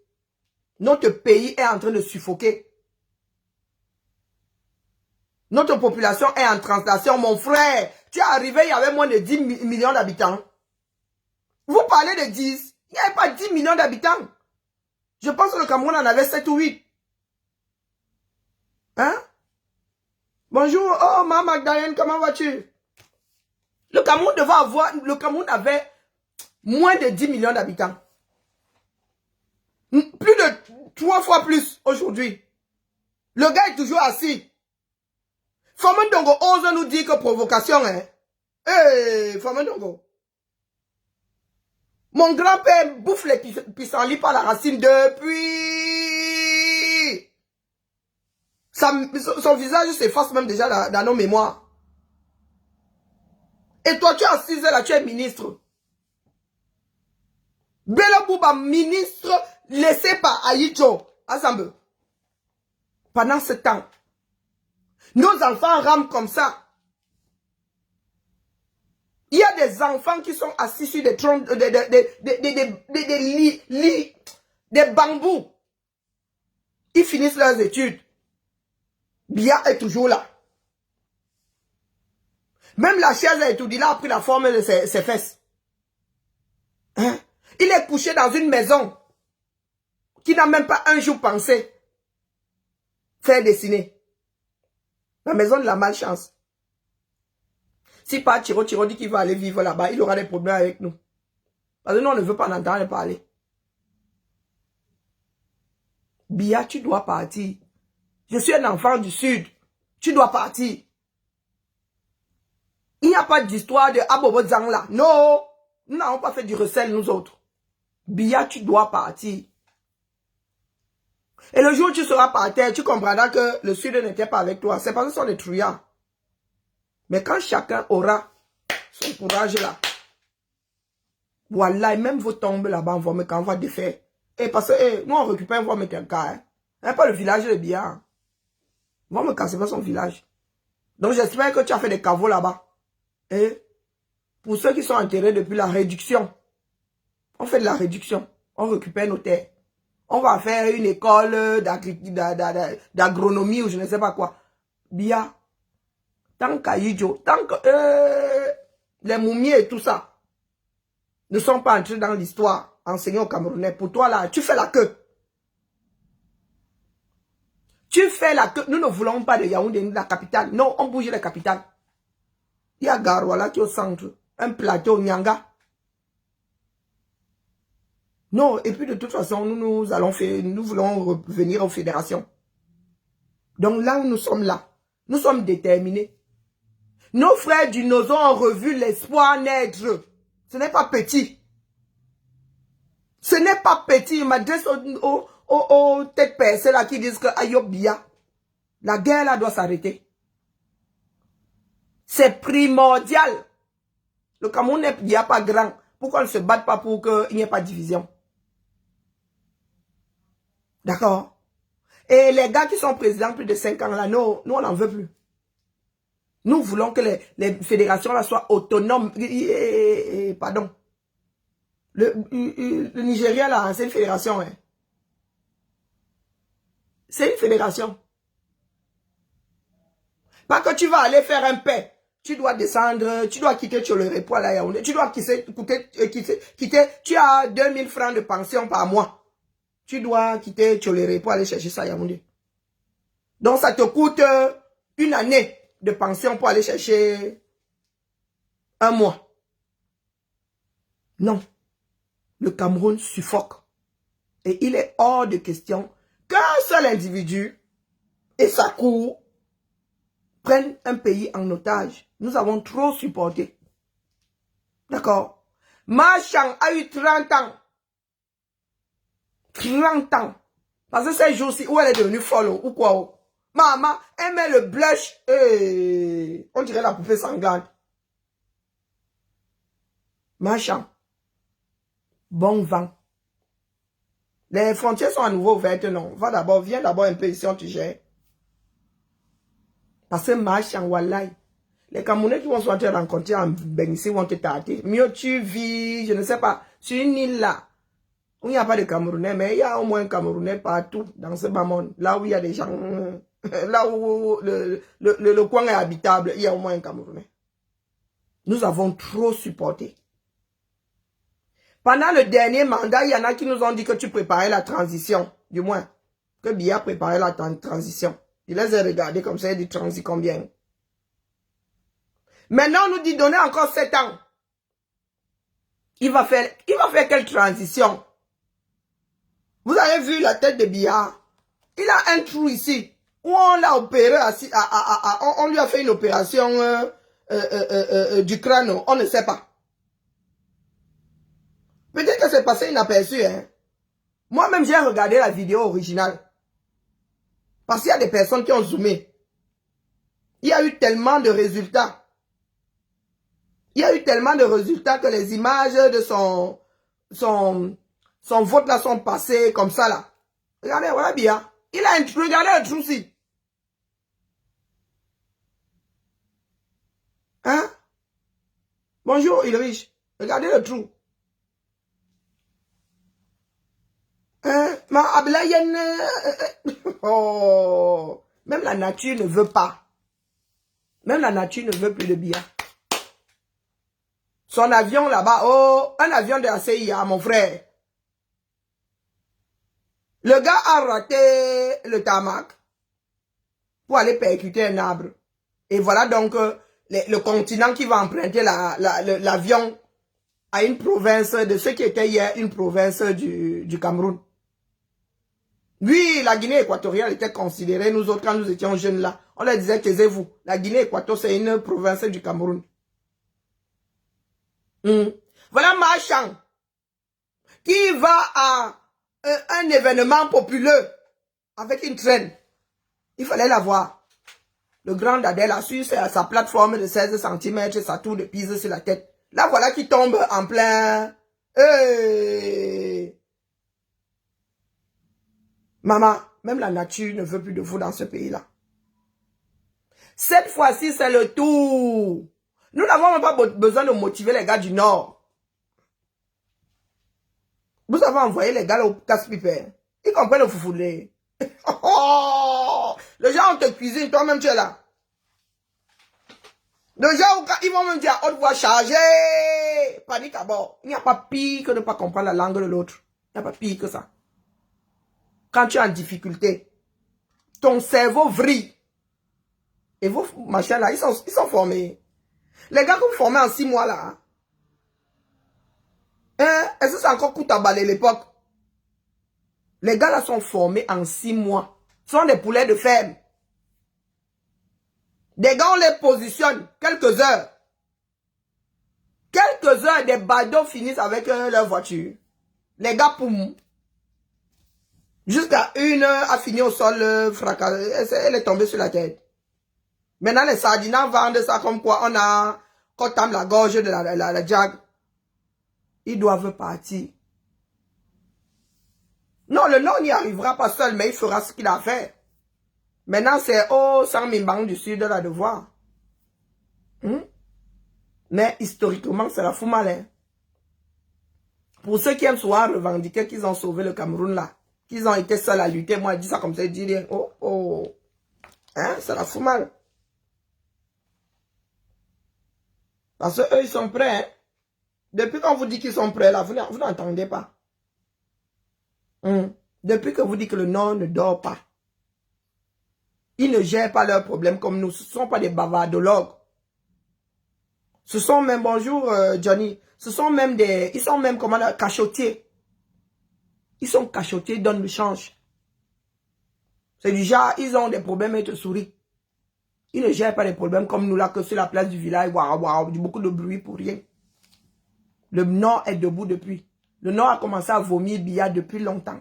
Notre pays est en train de suffoquer. Notre population est en translation. Mon frère, tu es arrivé, il y avait moins de 10 millions d'habitants. Vous parlez de 10. Il n'y avait pas 10 millions d'habitants. Je pense que le Cameroun en avait 7 ou 8. Hein? Bonjour, oh, ma Magdalene, comment vas-tu? Le Cameroun avait moins de 10 millions d'habitants. Plus de 3 fois plus aujourd'hui. Le gars est toujours assis. Famandongo ose nous dire que provocation, hein. Famandongo. Mon grand-père bouffe les pissenlits par la racine depuis. Son visage s'efface même déjà dans nos mémoires. Et toi, tu es assise là, tu es ministre. Bela Bouba, ministre, laissé par Aïcho, Azambe. Pendant ce temps, nos enfants rament comme ça. Il y a des enfants qui sont assis sur des troncs, des bambous. Ils finissent leurs études. Biya est toujours là. Même la chaise a étourdie, il a pris la forme de ses fesses. Hein? Il est couché dans une maison qui n'a même pas un jour pensé faire dessiner. La maison de la malchance. Si pas Tiro dit qu'il va aller vivre là-bas, il aura des problèmes avec nous. Parce que nous, on ne veut pas en entendre parler. Bia, tu dois partir. Je suis un enfant du Sud. Tu dois partir. Il n'y a pas d'histoire de Abobo Zang là. Non. Nous n'avons pas fait du recel, nous autres. Bia, tu dois partir. Et le jour où tu seras par terre, tu comprendras que le Sud n'était pas avec toi. C'est parce que ce sont des trouillards. Mais quand chacun aura son courage là, voilà, et même vos tombes là-bas, quand on va défaire. Et parce que nous, on récupère, on va mettre un cas. Hein, pas le village de Bia. On va me casser pas son village. Donc j'espère que tu as fait des caveaux là-bas. Et pour ceux qui sont enterrés depuis la réduction, on fait de la réduction. On récupère nos terres. On va faire une école d'agronomie ou je ne sais pas quoi. Bia, tant qu'Aïdjo, tant que les momies et tout ça ne sont pas entrés dans l'histoire enseignée aux Camerounais, pour toi là, tu fais la queue. Tu fais la queue. Nous ne voulons pas de Yaoundé, la capitale. Non, on bouge la capitale. Il y a Garouala qui est au centre. Un plateau, Nyanga. Non, et puis de toute façon, nous voulons revenir aux fédérations. Donc là où nous sommes là, nous sommes déterminés. Nos frères du Nozo ont revu l'espoir naître. Ce n'est pas petit. Ce n'est pas petit. Je m'adresse aux têtes percées là qui disent que Ayobia, la guerre là doit s'arrêter. C'est primordial. Le Cameroun n'est pas grand. Pourquoi on ne se bat pas pour qu'il n'y ait pas de division? D'accord? Et les gars qui sont présidents plus de 5 ans là, nous on n'en veut plus. Nous voulons que les fédérations là soient autonomes. Pardon. Le Nigeria là, c'est une fédération. Hein. C'est une fédération. Pas que tu vas aller faire un paix. Tu dois descendre, tu dois quitter Tcholéré pour aller à Yaoundé. Tu dois quitter, tu as 2000 francs de pension par mois. Tu dois quitter Tcholéré pour aller chercher ça à Yaoundé. Donc ça te coûte une année de pension pour aller chercher un mois. Non. Le Cameroun suffoque. Et il est hors de question qu'un seul individu et sa cour prennent un pays en otage. Nous avons trop supporté. D'accord? Marchand a eu 30 ans. 30 ans. Parce que ces jours-ci, où elle est devenue folle ou quoi? Maman, elle met le blush. On dirait la poupée sanglante. Marchand. Bon vent. Les frontières sont à nouveau ouvertes, non? Viens d'abord un peu ici, on te gère. Parce que Marchand, wallahi. Les Camerounais qui vont se rencontrer en Bénissi vont te tâter. Mieux tu vis, je ne sais pas, sur une île là, où il n'y a pas de Camerounais, mais il y a au moins un Camerounais partout dans ce bas monde. Là où il y a des gens, là où le coin est habitable, il y a au moins un Camerounais. Nous avons trop supporté. Pendant le dernier mandat, il y en a qui nous ont dit que tu préparais la transition. Du moins, que Bia préparait la transition. Il les a regardés comme ça, il dit transi combien. Maintenant, on nous dit donner encore 7 ans. Il va faire quelle transition? Vous avez vu la tête de Bia? Il a un trou ici, où on l'a opéré, on lui a fait une opération du crâne, on ne sait pas. Peut-être que c'est passé inaperçu. Hein? Moi-même, j'ai regardé la vidéo originale. Parce qu'il y a des personnes qui ont zoomé. Il y a eu tellement de résultats. Il y a eu tellement de résultats que les images de son vote là sont passées comme ça là. Regardez, voilà bien. Il a un trou, regardez le trou aussi. Hein? Bonjour Ulrich. Regardez le trou. Oh, même la nature ne veut pas. Même la nature ne veut plus de Bia. Son avion là-bas, oh, un avion de la CIA, mon frère. Le gars a raté le tarmac pour aller percuter un arbre. Et voilà donc le continent qui va emprunter l'avion à une province de ce qui était hier une province du Cameroun. Oui, la Guinée équatoriale était considérée, nous autres, quand nous étions jeunes là, on leur disait, taisez-vous, la Guinée équatoriale, c'est une province du Cameroun. Voilà Marchand qui va à un événement populaire avec une traîne. Il fallait la voir. Le grand Dadel a su sa plateforme de 16 cm, sa tour de Pise sur la tête. Là, voilà qui tombe en plein. Maman, même la nature ne veut plus de vous dans ce pays-là. Cette fois-ci, c'est le tour. Nous n'avons même pas besoin de motiver les gars du Nord. Vous avez envoyé les gars au casse-piper. Ils comprennent le foufoulé. Oh, les gens te cuisine, toi-même tu es là. Les gens, ils vont même dire à haute voix chargée. Panique à bord. Il n'y a pas pire que de ne pas comprendre la langue de l'autre. Il n'y a pas pire que ça. Quand tu es en difficulté, ton cerveau vrille. Et vos machins là, ils sont formés. Les gars que vous formez en 6 mois là. Est-ce que c'est encore coup à balai l'époque? Les gars là sont formés en 6 mois. Ce sont des poulets de ferme. Des gars, on les positionne quelques heures. Quelques heures, des badauds finissent avec leur voiture. Les gars, poum. Jusqu'à une heure, a fini au sol, fracassé. Elle est tombée sur la tête. Maintenant, les sardinats vendent ça comme quoi on a, quand on la gorge de la jag. Ils doivent partir. Non, le Nord n'y arrivera pas seul, mais il fera ce qu'il a fait. Maintenant, c'est au Sang-Mimbang du Sud là de voir. Mais historiquement, c'est la fou malin. Pour ceux qui aiment souvent revendiquer qu'ils ont sauvé le Cameroun là, qu'ils ont été seuls à lutter, moi je dis ça comme ça, je dis rien. Oh, oh. Hein, c'est la fou mal. Parce qu'eux, ils sont prêts. Hein? Depuis qu'on vous dit qu'ils sont prêts là, vous n'entendez pas. Depuis que vous dites que le Nord ne dort pas. Ils ne gèrent pas leurs problèmes comme nous. Ce ne sont pas des bavardologues. Ce sont même, bonjour Johnny, ce sont même des, ils sont même comment cachotiers. Ils sont cachotiers, ils donnent le change. C'est du genre, ils ont des problèmes et te sourient. Ils ne gèrent pas les problèmes comme nous là, que sur la place du village, waouh, waouh, beaucoup de bruit pour rien. Le Nord est debout depuis. Le Nord a commencé à vomir billard depuis longtemps.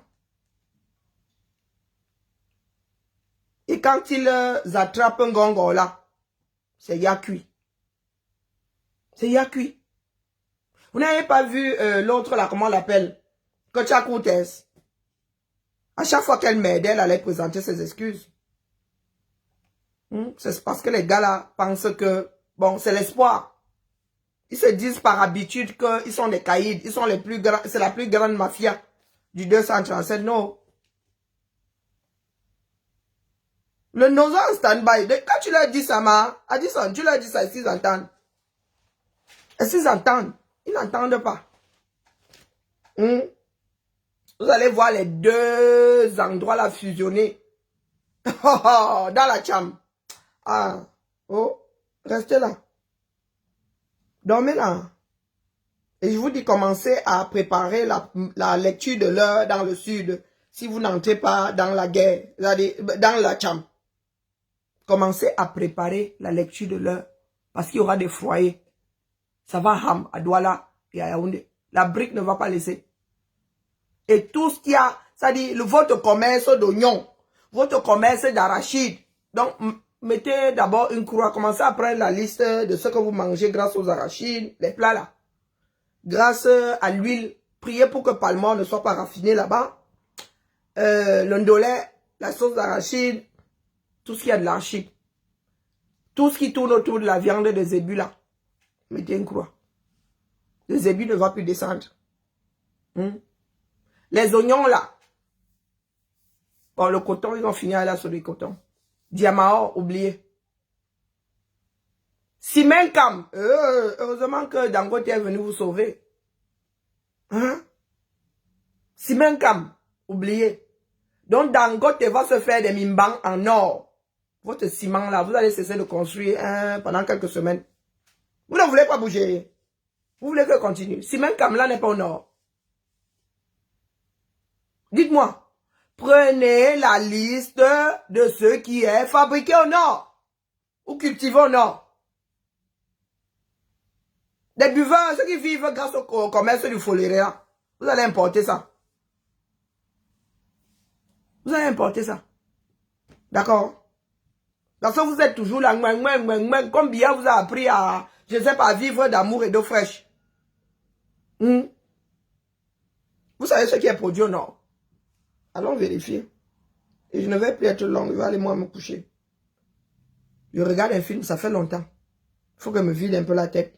Et quand ils attrapent un gongo là, c'est ya cuit. C'est ya cuit. Vous n'avez pas vu l'autre là, comment on l'appelle? Kocha Koutes. À chaque fois qu'elle m'aidait, elle allait présenter ses excuses. C'est parce que les gars là pensent que, bon, c'est l'espoir. Ils se disent par habitude qu'ils sont des caïds. Ils sont les plus grands, c'est la plus grande mafia du 237. Non. Le Nozo en stand-by. Quand tu leur dis ça, Addison, tu leur dis ça, ils entendent. Est-ce qu'ils entendent? Ils n'entendent pas. Vous allez voir les deux endroits là fusionnés. Dans la chambre. Ah. Oh. Restez là. Dormez là. Et je vous dis, commencez à préparer la lecture de l'heure dans le sud. Si vous n'entrez pas dans la guerre, dans la chambre. Commencez à préparer la lecture de l'heure. Parce qu'il y aura des foyers. Ça va à Ham, à Douala et à Yaoundé. La brique ne va pas laisser. Et tout ce qu'il y a, ça dit, votre commerce d'oignons, votre commerce d'arachide. Donc, mettez d'abord une croix. Commencez à prendre la liste de ce que vous mangez grâce aux arachides, les plats là. Grâce à l'huile. Priez pour que Palmore ne soit pas raffiné là-bas. Le ndolé, la sauce d'arachide, tout ce qu'il y a de l'arachide. Tout ce qui tourne autour de la viande des zébus là. Mettez une croix. Le zébu ne va plus descendre. Les oignons là. Bon, le coton, ils ont fini là sur le coton. Diamant, oublié. Simencam. Heureusement que Dangote est venu vous sauver. Hein? Simencam. Oubliez. Donc Dangote va se faire des mimbang en or. Votre ciment là, vous allez cesser de construire pendant quelques semaines. Vous ne voulez pas bouger. Vous voulez que continue. Simencam là n'est pas au nord. Dites-moi. Prenez la liste de ce qui est fabriqué au nord. Ou cultivé au nord. Des buveurs, ceux qui vivent grâce au commerce du Foléréa. Vous allez importer ça. Vous allez importer ça. D'accord? Parce que vous êtes toujours là. Comme Biya vous a appris à, je ne sais pas, vivre d'amour et d'eau fraîche. Vous savez ce qui est produit au nord. Allons vérifier. Et je ne vais plus être long. Je vais aller moi me coucher. Je regarde un film, ça fait longtemps. Il faut que je me vide un peu la tête.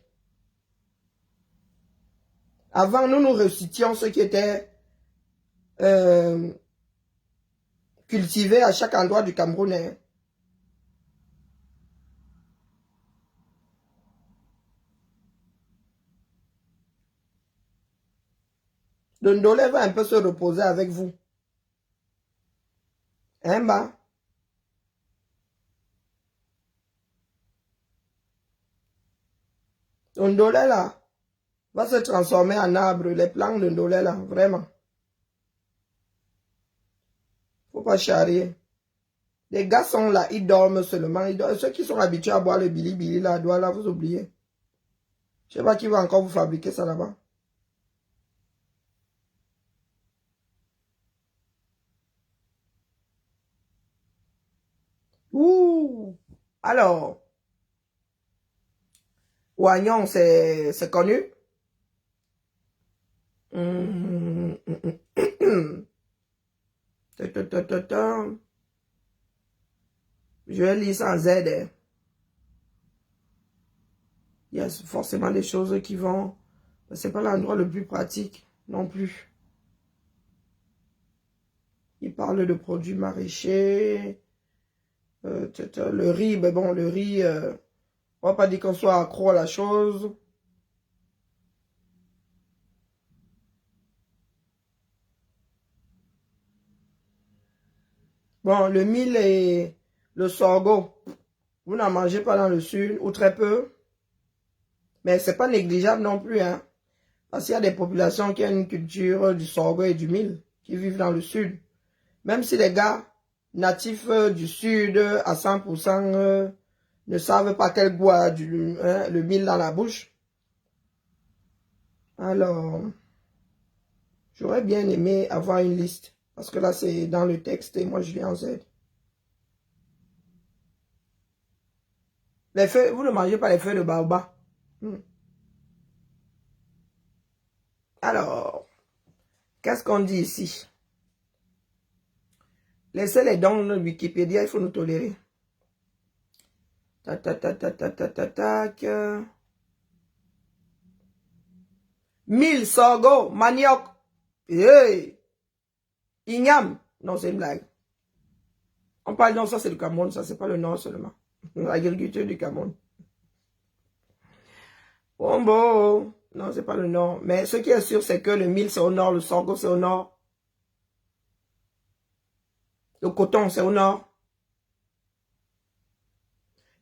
Avant, nous récitions ce qui était cultivé à chaque endroit du Cameroun. Dondolé va un peu se reposer avec vous. Hein, bah? Dondolé là va se transformer en arbre. Les plants de Ndolé là, vraiment. Faut pas charrier. Les gars sont là, ils dorment seulement. Ceux qui sont habitués à boire le bili là, doivent là vous oublier. Je sais pas qui va encore vous fabriquer ça là-bas. Ouh! Alors, Oignon, c'est connu. Je vais lire sans Z. Il y a forcément des choses qui vont... C'est pas l'endroit le plus pratique non plus. Il parle de produits maraîchers. Le riz, mais bon, le riz... on va pas dire qu'on soit accro à la chose. Bon, le mil et le sorgho, vous n'en mangez pas dans le sud, ou très peu. Mais c'est pas négligeable non plus, hein. Parce qu'il y a des populations qui ont une culture du sorgho et du mil, qui vivent dans le sud. Même si les gars natifs du sud à 100% ne savent pas quel goût a le mil dans la bouche. Alors, j'aurais bien aimé avoir une liste. Parce que là, c'est dans le texte et moi, je viens en Z. Les feuilles, vous ne mangez pas les feuilles de baobab. Alors, qu'est-ce qu'on dit ici? Laissez les dons de Wikipédia, il faut nous tolérer. Tac. Mil, sorgho, manioc. Hey. Igname. Non, c'est une blague. On parle, non, ça c'est le Cameroun, ça c'est pas le nord seulement. L'agriculture du Cameroun. Bon. Non, c'est pas le nord. Mais ce qui est sûr, c'est que le mil c'est au nord, le sorgho c'est au nord. Le coton c'est au nord.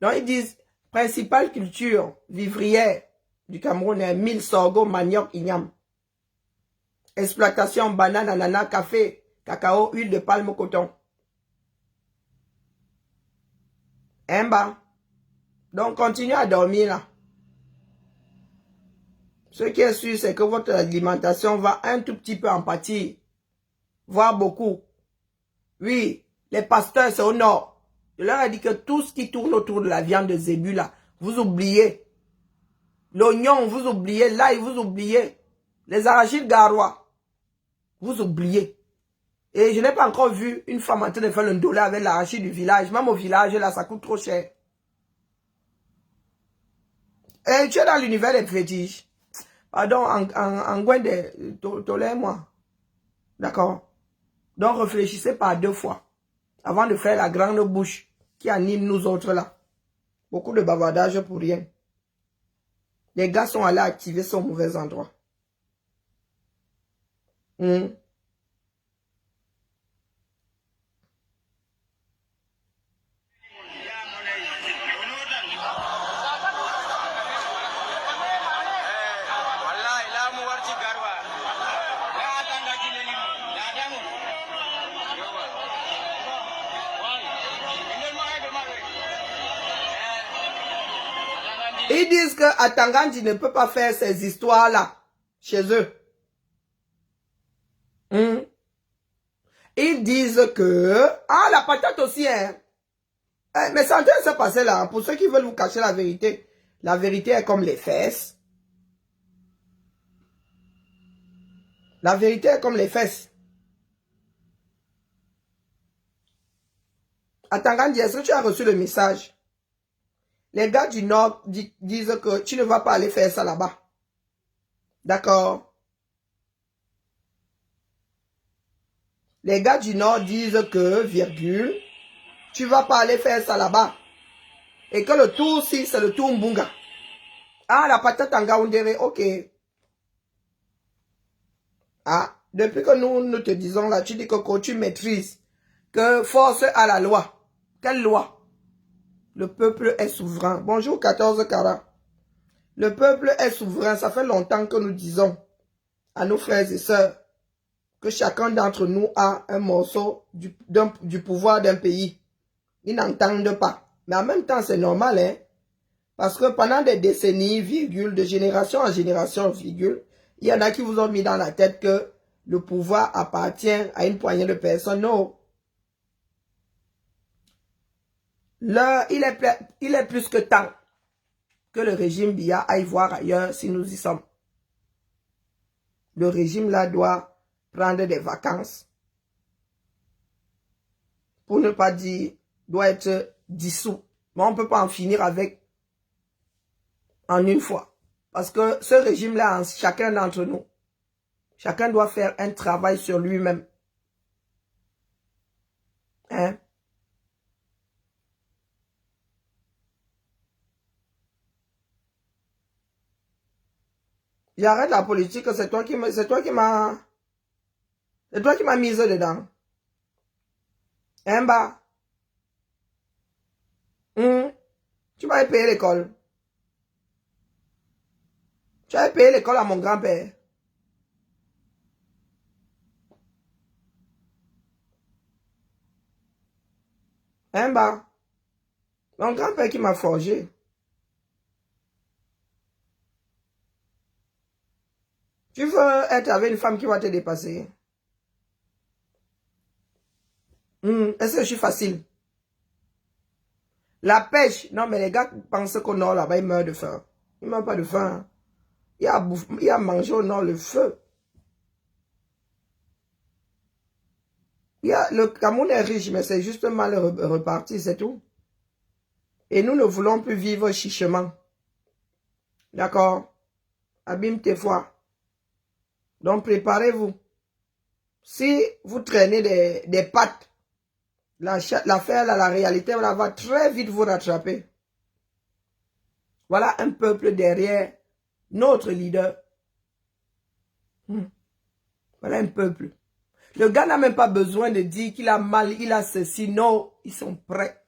Donc ils disent, principale culture vivrière du Cameroun est mil, sorgho, manioc, igname. Exploitation, banane, ananas, café, cacao, huile de palme, coton. Bah. Donc, continuez à dormir là. Ce qui est sûr, c'est que votre alimentation va un tout petit peu en pâtir. Voire beaucoup. Oui, les pasteurs, c'est au nord. Je leur ai dit que tout ce qui tourne autour de la viande de zébu là, vous oubliez. L'oignon, vous oubliez. L'ail, vous oubliez. Les arachides garois, vous oubliez. Et je n'ai pas encore vu une femme en train de faire le ndolé avec l'arachide du village. Même au village, là, ça coûte trop cher. Et tu es dans l'univers des fétiches. Pardon, en coin de tolère, moi. D'accord? Donc, réfléchissez par 2 fois. Avant de faire la grande bouche qui anime nous autres là. Beaucoup de bavardage pour rien. Les gars sont allés activer son mauvais endroit. Ils disent que Atangandi ne peut pas faire ces histoires-là chez eux. Ils disent que... Ah, la patate aussi, hein. Mais c'est en train de se passer là. Pour ceux qui veulent vous cacher la vérité est comme les fesses. La vérité est comme les fesses. Atangandi, est-ce que tu as reçu le message? Les gars du Nord disent que tu ne vas pas aller faire ça là-bas. D'accord? Les gars du Nord disent que, virgule, tu ne vas pas aller faire ça là-bas. Et que le tour, si c'est le tour Mbunga. Ah, la patate en Gaoundéré, ok. Ah, depuis que nous te disons là, tu dis que quand tu maîtrises, que force à la loi. Quelle loi? Le peuple est souverain. Bonjour 14 Cara. Le peuple est souverain. Ça fait longtemps que nous disons à nos frères et sœurs que chacun d'entre nous a un morceau du pouvoir d'un pays. Ils n'entendent pas. Mais en même temps, c'est normal, hein. Parce que pendant des décennies, virgule, de génération en génération, virgule, il y en a qui vous ont mis dans la tête que le pouvoir appartient à une poignée de personnes. Non. Là, il est plus que temps que le régime Biya aille voir ailleurs si nous y sommes. Le régime là doit prendre des vacances. Pour ne pas dire, doit être dissous. Mais on ne peut pas en finir avec en une fois. Parce que ce régime là, chacun d'entre nous, chacun doit faire un travail sur lui-même. Hein? J'arrête la politique, c'est toi qui m'as mise dedans. Hein, bah? Tu vas payer l'école. Tu vas payer l'école à mon grand-père. Hein, bah? Mon grand-père qui m'a forgé. Tu veux être avec une femme qui va te dépasser? Est-ce que je suis facile? La pêche. Non, mais les gars pensent qu'au nord, là-bas, ils meurent de faim. Ils ne meurent pas de faim. Il y a mangé au nord le feu. Le Cameroun est riche, mais c'est juste mal reparti, c'est tout. Et nous ne voulons plus vivre chichement. D'accord? Abîme tes fois. Donc, préparez-vous. Si vous traînez des pattes, l'affaire, la réalité, on va très vite vous rattraper. Voilà un peuple derrière notre leader. Voilà un peuple. Le gars n'a même pas besoin de dire qu'il a mal, il a ceci. Non, ils sont prêts.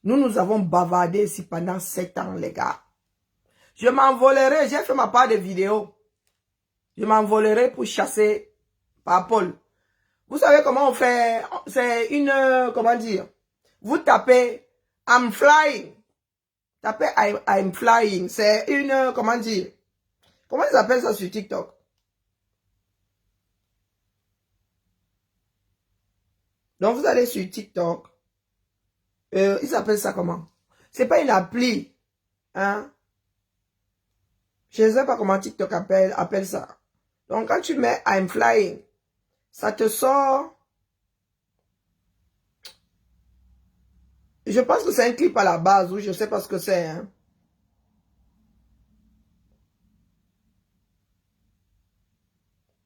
Nous avons bavardé ici pendant 7 ans, les gars. Je m'envolerai, j'ai fait ma part de vidéos. Je m'envolerai pour chasser par Paul. Vous savez comment on fait? C'est une, comment dire? Vous tapez I'm flying. Tapez I'm flying. C'est une, comment dire? Comment ils appellent ça sur TikTok? Donc vous allez sur TikTok. Ils appellent ça comment? C'est pas une appli. Hein? Je ne sais pas comment TikTok appelle ça. Donc quand tu mets I'm flying, ça te sort. Je pense que c'est un clip à la base, ou je ne sais pas ce que c'est. Hein?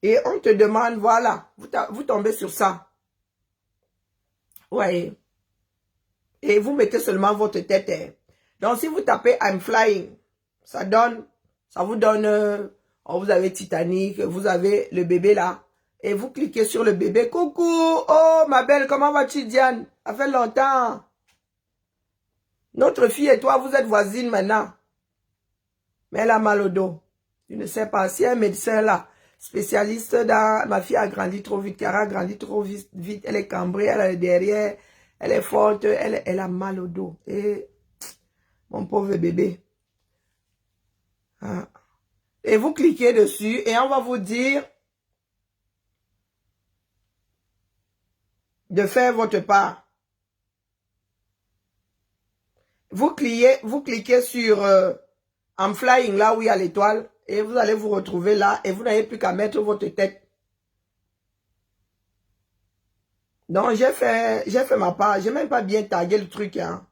Et on te demande, voilà, vous tombez sur ça. Ouais. Et vous mettez seulement votre tête. Donc, si vous tapez I'm flying, ça vous donne, oh, vous avez Titanic, vous avez le bébé là. Et vous cliquez sur le bébé. Coucou, oh ma belle, comment vas-tu Diane? Ça fait longtemps. Notre fille et toi, vous êtes voisines maintenant. Mais elle a mal au dos. Je ne sais pas si un médecin là, spécialiste dans... Ma fille a grandi trop vite, Cara a grandi trop vite. Elle est cambrée, elle est derrière, elle est forte, elle a mal au dos. Et mon pauvre bébé. Ah. Et vous cliquez dessus et on va vous dire de faire votre part. Vous cliquez sur I'm flying, là où il y a l'étoile, et vous allez vous retrouver là, et vous n'avez plus qu'à mettre votre tête. Donc, j'ai fait ma part. J'ai même pas bien tagué le truc, hein.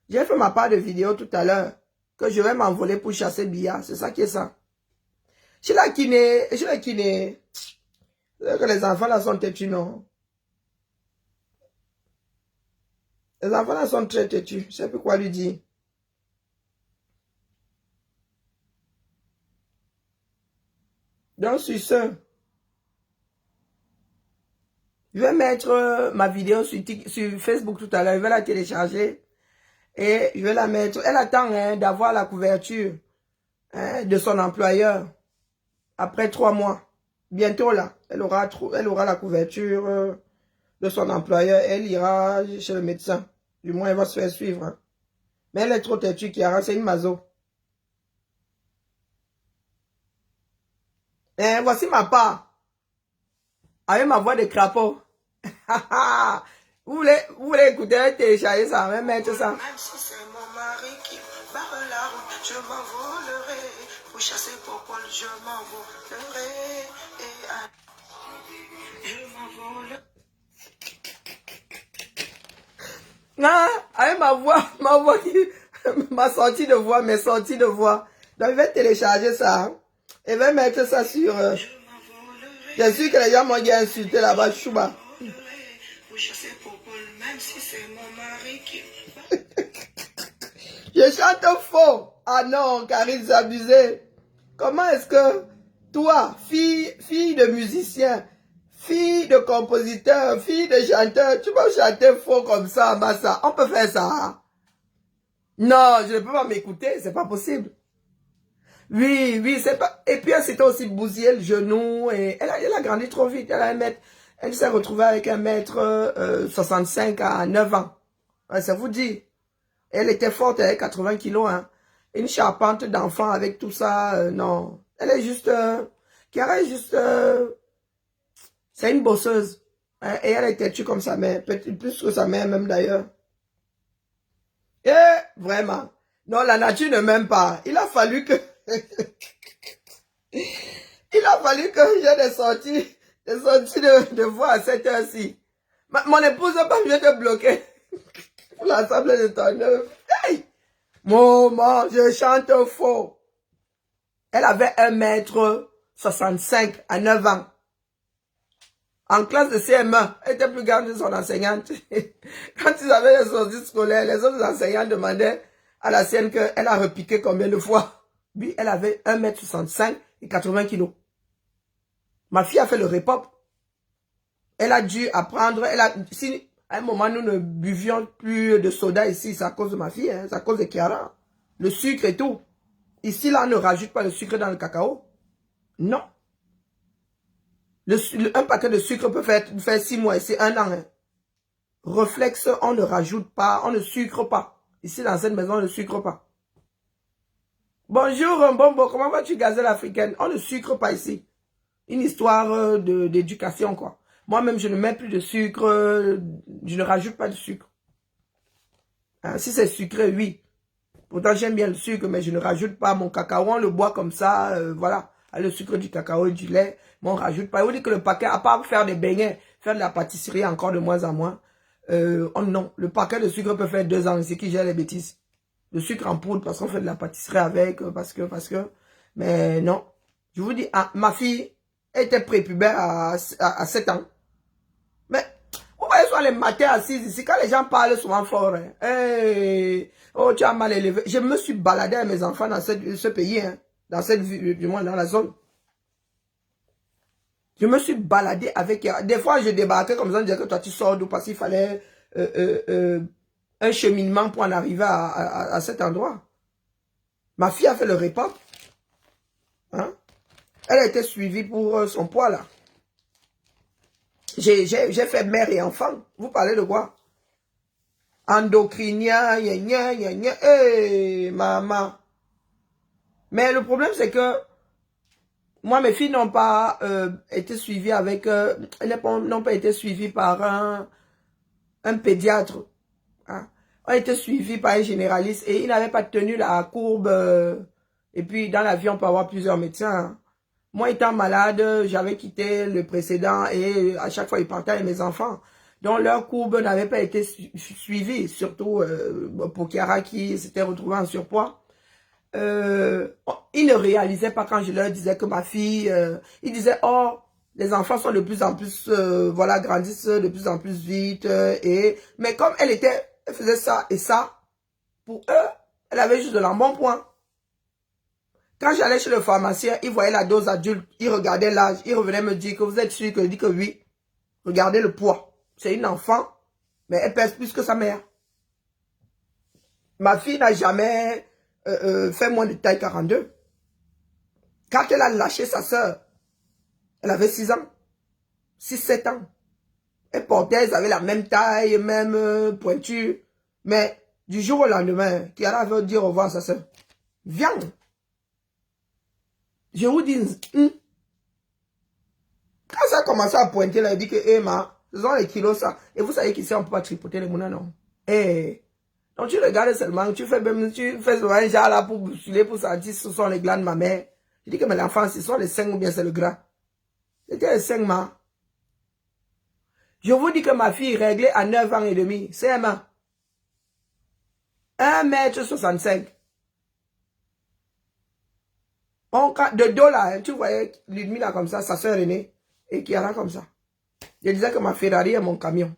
J'ai fait ma part de vidéo tout à l'heure, que je vais m'envoler pour chasser Bia. C'est ça qui est ça. Je suis la kiné. Que les enfants là sont têtus, non? Les enfants là sont très têtus. Je sais plus quoi lui dire. Donc, sur ce, je vais mettre ma vidéo sur Facebook tout à l'heure. Je vais la télécharger et je vais la mettre. Elle attend hein, d'avoir la couverture hein, de son employeur après 3 mois. Bientôt là, elle aura la couverture de son employeur. Elle ira chez le médecin. Du moins, elle va se faire suivre. Hein. Mais elle est trop têtue, Kiara, c'est une mazo. Et voici ma part. Avec ma voix de crapaud. vous voulez écouter, télécharger ça, même mettre ça. Même si c'est mon mari qui barre la route, je m'envolerai. Pour chasser pour Paul, je m'envolerai. Je m'envolerai. Ah, avec ma voix qui, ma sortie de voix, mes sorties de voix. Donc, je vais télécharger ça. Hein, et je vais mettre ça sur... J'ai sûr que les gens m'ont dit insulter là-bas, Chouba. Je chante faux. Ah non, Karine, c'est abusé. Comment est-ce que toi, fille de musicien, fille de compositeur, fille de chanteur, tu peux chanter faux comme ça, Massa? On peut faire ça. Non, je ne peux pas m'écouter, c'est pas possible. Oui, c'est pas... Et puis, elle s'était aussi bousillé le genou. Et elle a grandi trop vite. Elle s'est retrouvée avec 1m65 à 9 ans. Ouais, ça vous dit. Elle était forte, elle avait 80 kilos. Hein. Une charpente d'enfant avec tout ça, non. Elle est juste... Kiara est juste... c'est une bosseuse. Hein, et elle est têtue comme sa mère. Peut-être plus que sa mère même d'ailleurs. Et vraiment. Non, la nature ne m'aime pas. Il a fallu que... Il a fallu que j'ai des sorties de voix à cette heure-ci. Mon épouse n'a pas mieux de bloquer pour l'ensemble de ton œuvre. Hey! Maman, je chante faux. Elle avait 1m65 à 9 ans. En classe de CM1, elle était plus grande que son enseignante. Quand ils avaient les sorties scolaires, les autres enseignants demandaient à la sienne qu'elle a repiqué combien de fois. Lui, elle avait 1m65 et 80 kilos. Ma fille a fait le repop. Elle a dû apprendre. Si à un moment, nous ne buvions plus de soda ici, c'est à cause de ma fille, hein, c'est à cause de Kiara. Le sucre et tout. Ici, là, on ne rajoute pas le sucre dans le cacao. Non. Un paquet de sucre peut faire 6 mois ici, 1 an. Hein. Réflexe, on ne rajoute pas, on ne sucre pas. Ici, dans cette maison, on ne sucre pas. Bonjour, Mbombo, comment vas-tu, gazelle africaine? On ne sucre pas ici. Une histoire d'éducation, quoi. Moi-même, je ne mets plus de sucre, je ne rajoute pas de sucre. Hein, si c'est sucré, oui. Pourtant, j'aime bien le sucre, mais je ne rajoute pas. Mon cacao, on le boit comme ça, voilà. Le sucre du cacao et du lait, mais on ne rajoute pas. Vous dites que le paquet, à part faire des beignets, faire de la pâtisserie encore de moins en moins, non, le paquet de sucre peut faire 2 ans, c'est qui gère les bêtises. Le sucre en poudre, parce qu'on fait de la pâtisserie avec, parce que, mais non. Je vous dis, ma fille était prépubère à 7 ans. Mais, vous voyez soir, les matins assises ici, quand les gens parlent souvent fort, hein, hey, oh, tu as mal élevé. Je me suis baladé avec mes enfants dans ce pays, hein, dans cette ville, du moins dans la zone. Je me suis baladé avec... Des fois, je débarquais comme ça, on disait que toi, tu sors d'où parce qu'il fallait un cheminement pour en arriver à cet endroit. Ma fille a fait le repas. Hein? Elle a été suivie pour son poids, là. J'ai fait mère et enfant. Vous parlez de quoi? Endocrinien, hey, maman. Mais le problème, c'est que moi, mes filles n'ont pas été suivies avec... n'ont pas été suivies par un pédiatre. Hein. Ont été suivies par un généraliste et ils n'avaient pas tenu la courbe. Et puis, dans la vie, on peut avoir plusieurs médecins. Hein. Moi, étant malade, j'avais quitté le précédent et à chaque fois, ils partaient avec mes enfants. Donc, leur courbe n'avait pas été suivie, surtout pour Kiara qui s'était retrouvée en surpoids. Ils ne réalisaient pas quand je leur disais que ma fille, ils disaient, oh, les enfants sont de plus en plus, voilà, grandissent de plus en plus vite. Mais comme elle faisait ça et ça, pour eux, elle avait juste de l'embonpoint. Quand j'allais chez le pharmacien, il voyait la dose adulte, il regardait l'âge, il revenait me dire que vous êtes sûr que je dis que oui. Regardez le poids. C'est une enfant, mais elle pèse plus que sa mère. Ma fille n'a jamais fait moins de taille 42. Quand elle a lâché sa soeur, elle avait 6 ans. 6-7 ans. Elle portait, elles avaient la même taille, même pointure. Mais du jour au lendemain, Kiara veut dire au revoir à sa soeur. Viens. Je vous dis, quand ça a commencé à pointer, là, il dit que, Emma, ce sont les kilos, ça. Et vous savez qu'ici, on ne peut pas tripoter les monnaies, non. Donc, tu regardes seulement, tu fais seulement un genre là pour bousculer, pour sentir ce sont les glandes de ma mère. Je dis que, mais l'enfant, ce sont les seins ou bien c'est le gras. C'était les seins, ma. Je vous dis que ma fille réglée à 9 ans et demi. C'est Emma. 1,65 m. De dos là, hein, tu voyais Ludmila comme ça, sa soeur aînée, et Kiara comme ça. Je disais que ma Ferrari est mon camion.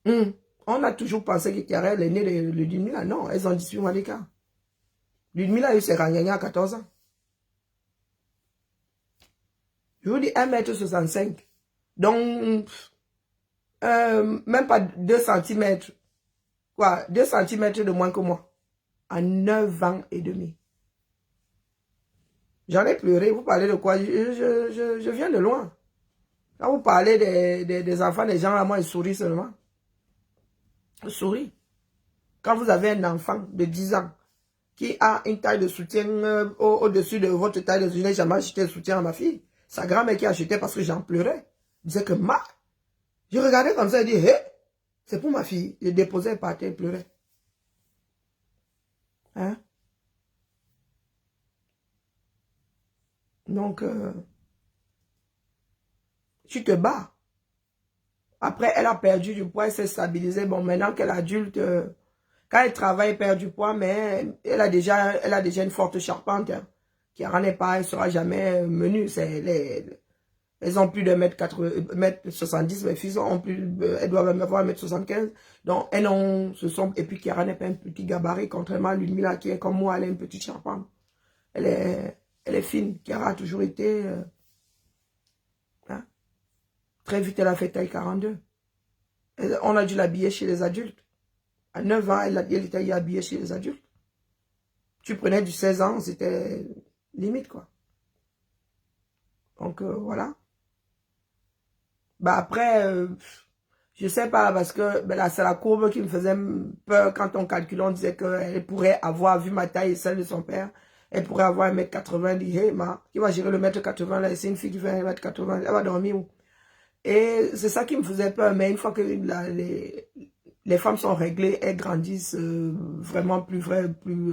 On a toujours pensé que Kiara est l'aînée de Ludmila. Non, elles ont 18 mois d'écart. Ludmila a eu ses ragnagnas à 14 ans. Je vous dis 1,65 m. Donc, même pas 2 cm. Quoi, 2 cm de moins que moi. À 9 ans et demi. J'en ai pleuré. Vous parlez de quoi? Je viens de loin. Quand vous parlez des enfants, des gens là, moi, ils sourient seulement. Ils sourient. Quand vous avez un enfant de 10 ans qui a une taille de soutien au-dessus de votre taille de soutien, je n'ai jamais acheté de soutien à ma fille. Sa grand-mère qui achetait parce que j'en pleurais. Je disais que je regardais comme ça et dis, hé, c'est pour ma fille. Je déposais par terre et pleurais. Hein? Donc, tu te bats. Après, elle a perdu du poids, elle s'est stabilisée. Bon, maintenant qu'elle est adulte, quand elle travaille, elle perd du poids, mais elle a déjà une forte charpente. Hein. Kiara n'est pas, elle ne sera jamais menue. Elles ont plus de 1m70, mes filles ont plus, elles doivent même avoir 1m75. Donc, elles ont, et puis Kiara n'est pas un petit gabarit, contrairement à Ludmila qui est comme moi, elle a une petite charpente. Elle est fine. Kiara a toujours été... Très vite, elle a fait taille 42. On a dû l'habiller chez les adultes. À 9 ans, elle était habillée chez les adultes. Tu prenais du 16 ans, c'était limite, quoi. Donc, voilà. Bah après, je sais pas, parce que là, c'est la courbe qui me faisait peur quand on calculait. On disait qu'elle pourrait avoir, vu ma taille et celle de son père, elle pourrait avoir 1m80. Dit, hey, qui va gérer le 1m80 là? C'est une fille qui fait 1m80, elle va dormir où? Et c'est ça qui me faisait peur. Mais une fois que les femmes sont réglées, elles grandissent vraiment plus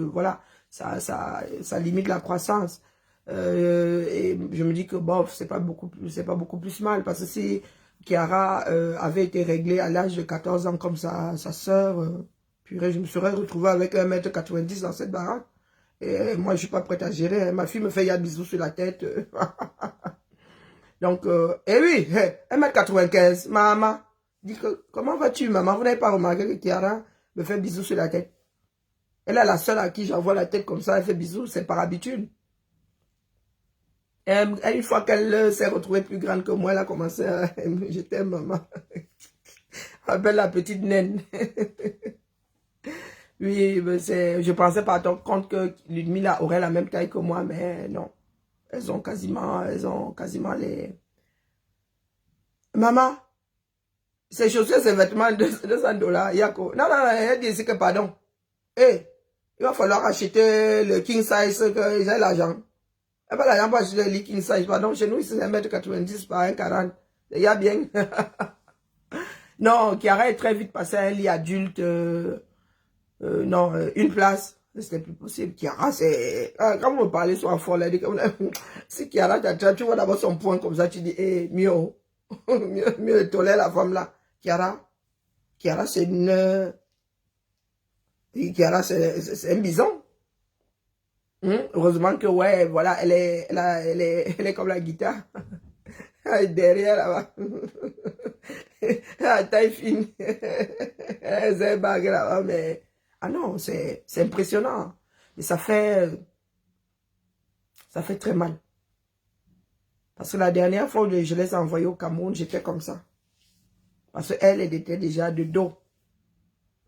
voilà, ça limite la croissance. Et je me dis que bon, c'est pas beaucoup plus mal. Parce que si Kiara avait été réglée à l'âge de 14 ans comme sa soeur, purée, je me serais retrouvée avec 1m90 dans cette baraque. Et moi, je suis pas prête à gérer. Ma fille me fait un bisou sur la tête. Donc, et oui, 1m95, maman, Dit que, comment vas-tu, maman? Vous n'avez pas remarqué que Kiara me fait bisous sur la tête? Elle est la seule à qui j'envoie la tête comme ça, elle fait bisous, c'est par habitude. Et une fois qu'elle s'est retrouvée plus grande que moi, elle a commencé à... Je t'aime, maman. Appelle la petite naine. Oui, je pensais par contre que Ludmila aurait la même taille que moi, mais non. Elles ont quasiment les... Maman, ces chaussures, ces vêtements de $200, Yako. Non, elle dit ici que pardon. Il va falloir acheter le king size, que j'ai l'argent. Elle n'a pas l'argent pour acheter le king size, pardon. Chez nous, c'est 1m90 par 1,40. Il y a bien. Non, Kiara est très vite passée à un lit adulte. Non, une place. C'était plus possible. Kiara, c'est... Quand vous me parlez sur un fort, elle dit que... Si Kiara, tu vois d'abord son point comme ça, tu dis, mieux, mieux tolérer la femme là. Kiara, c'est une... Kiara, c'est un bison. Heureusement que, ouais, voilà, elle est comme la guitare. Derrière, là-bas. La taille fine. Elle a un bague là-bas, mais... Ah non, c'est impressionnant. Mais ça fait très mal. Parce que la dernière fois où je les ai envoyés au Cameroun, j'étais comme ça. Parce qu'elle était déjà de dos.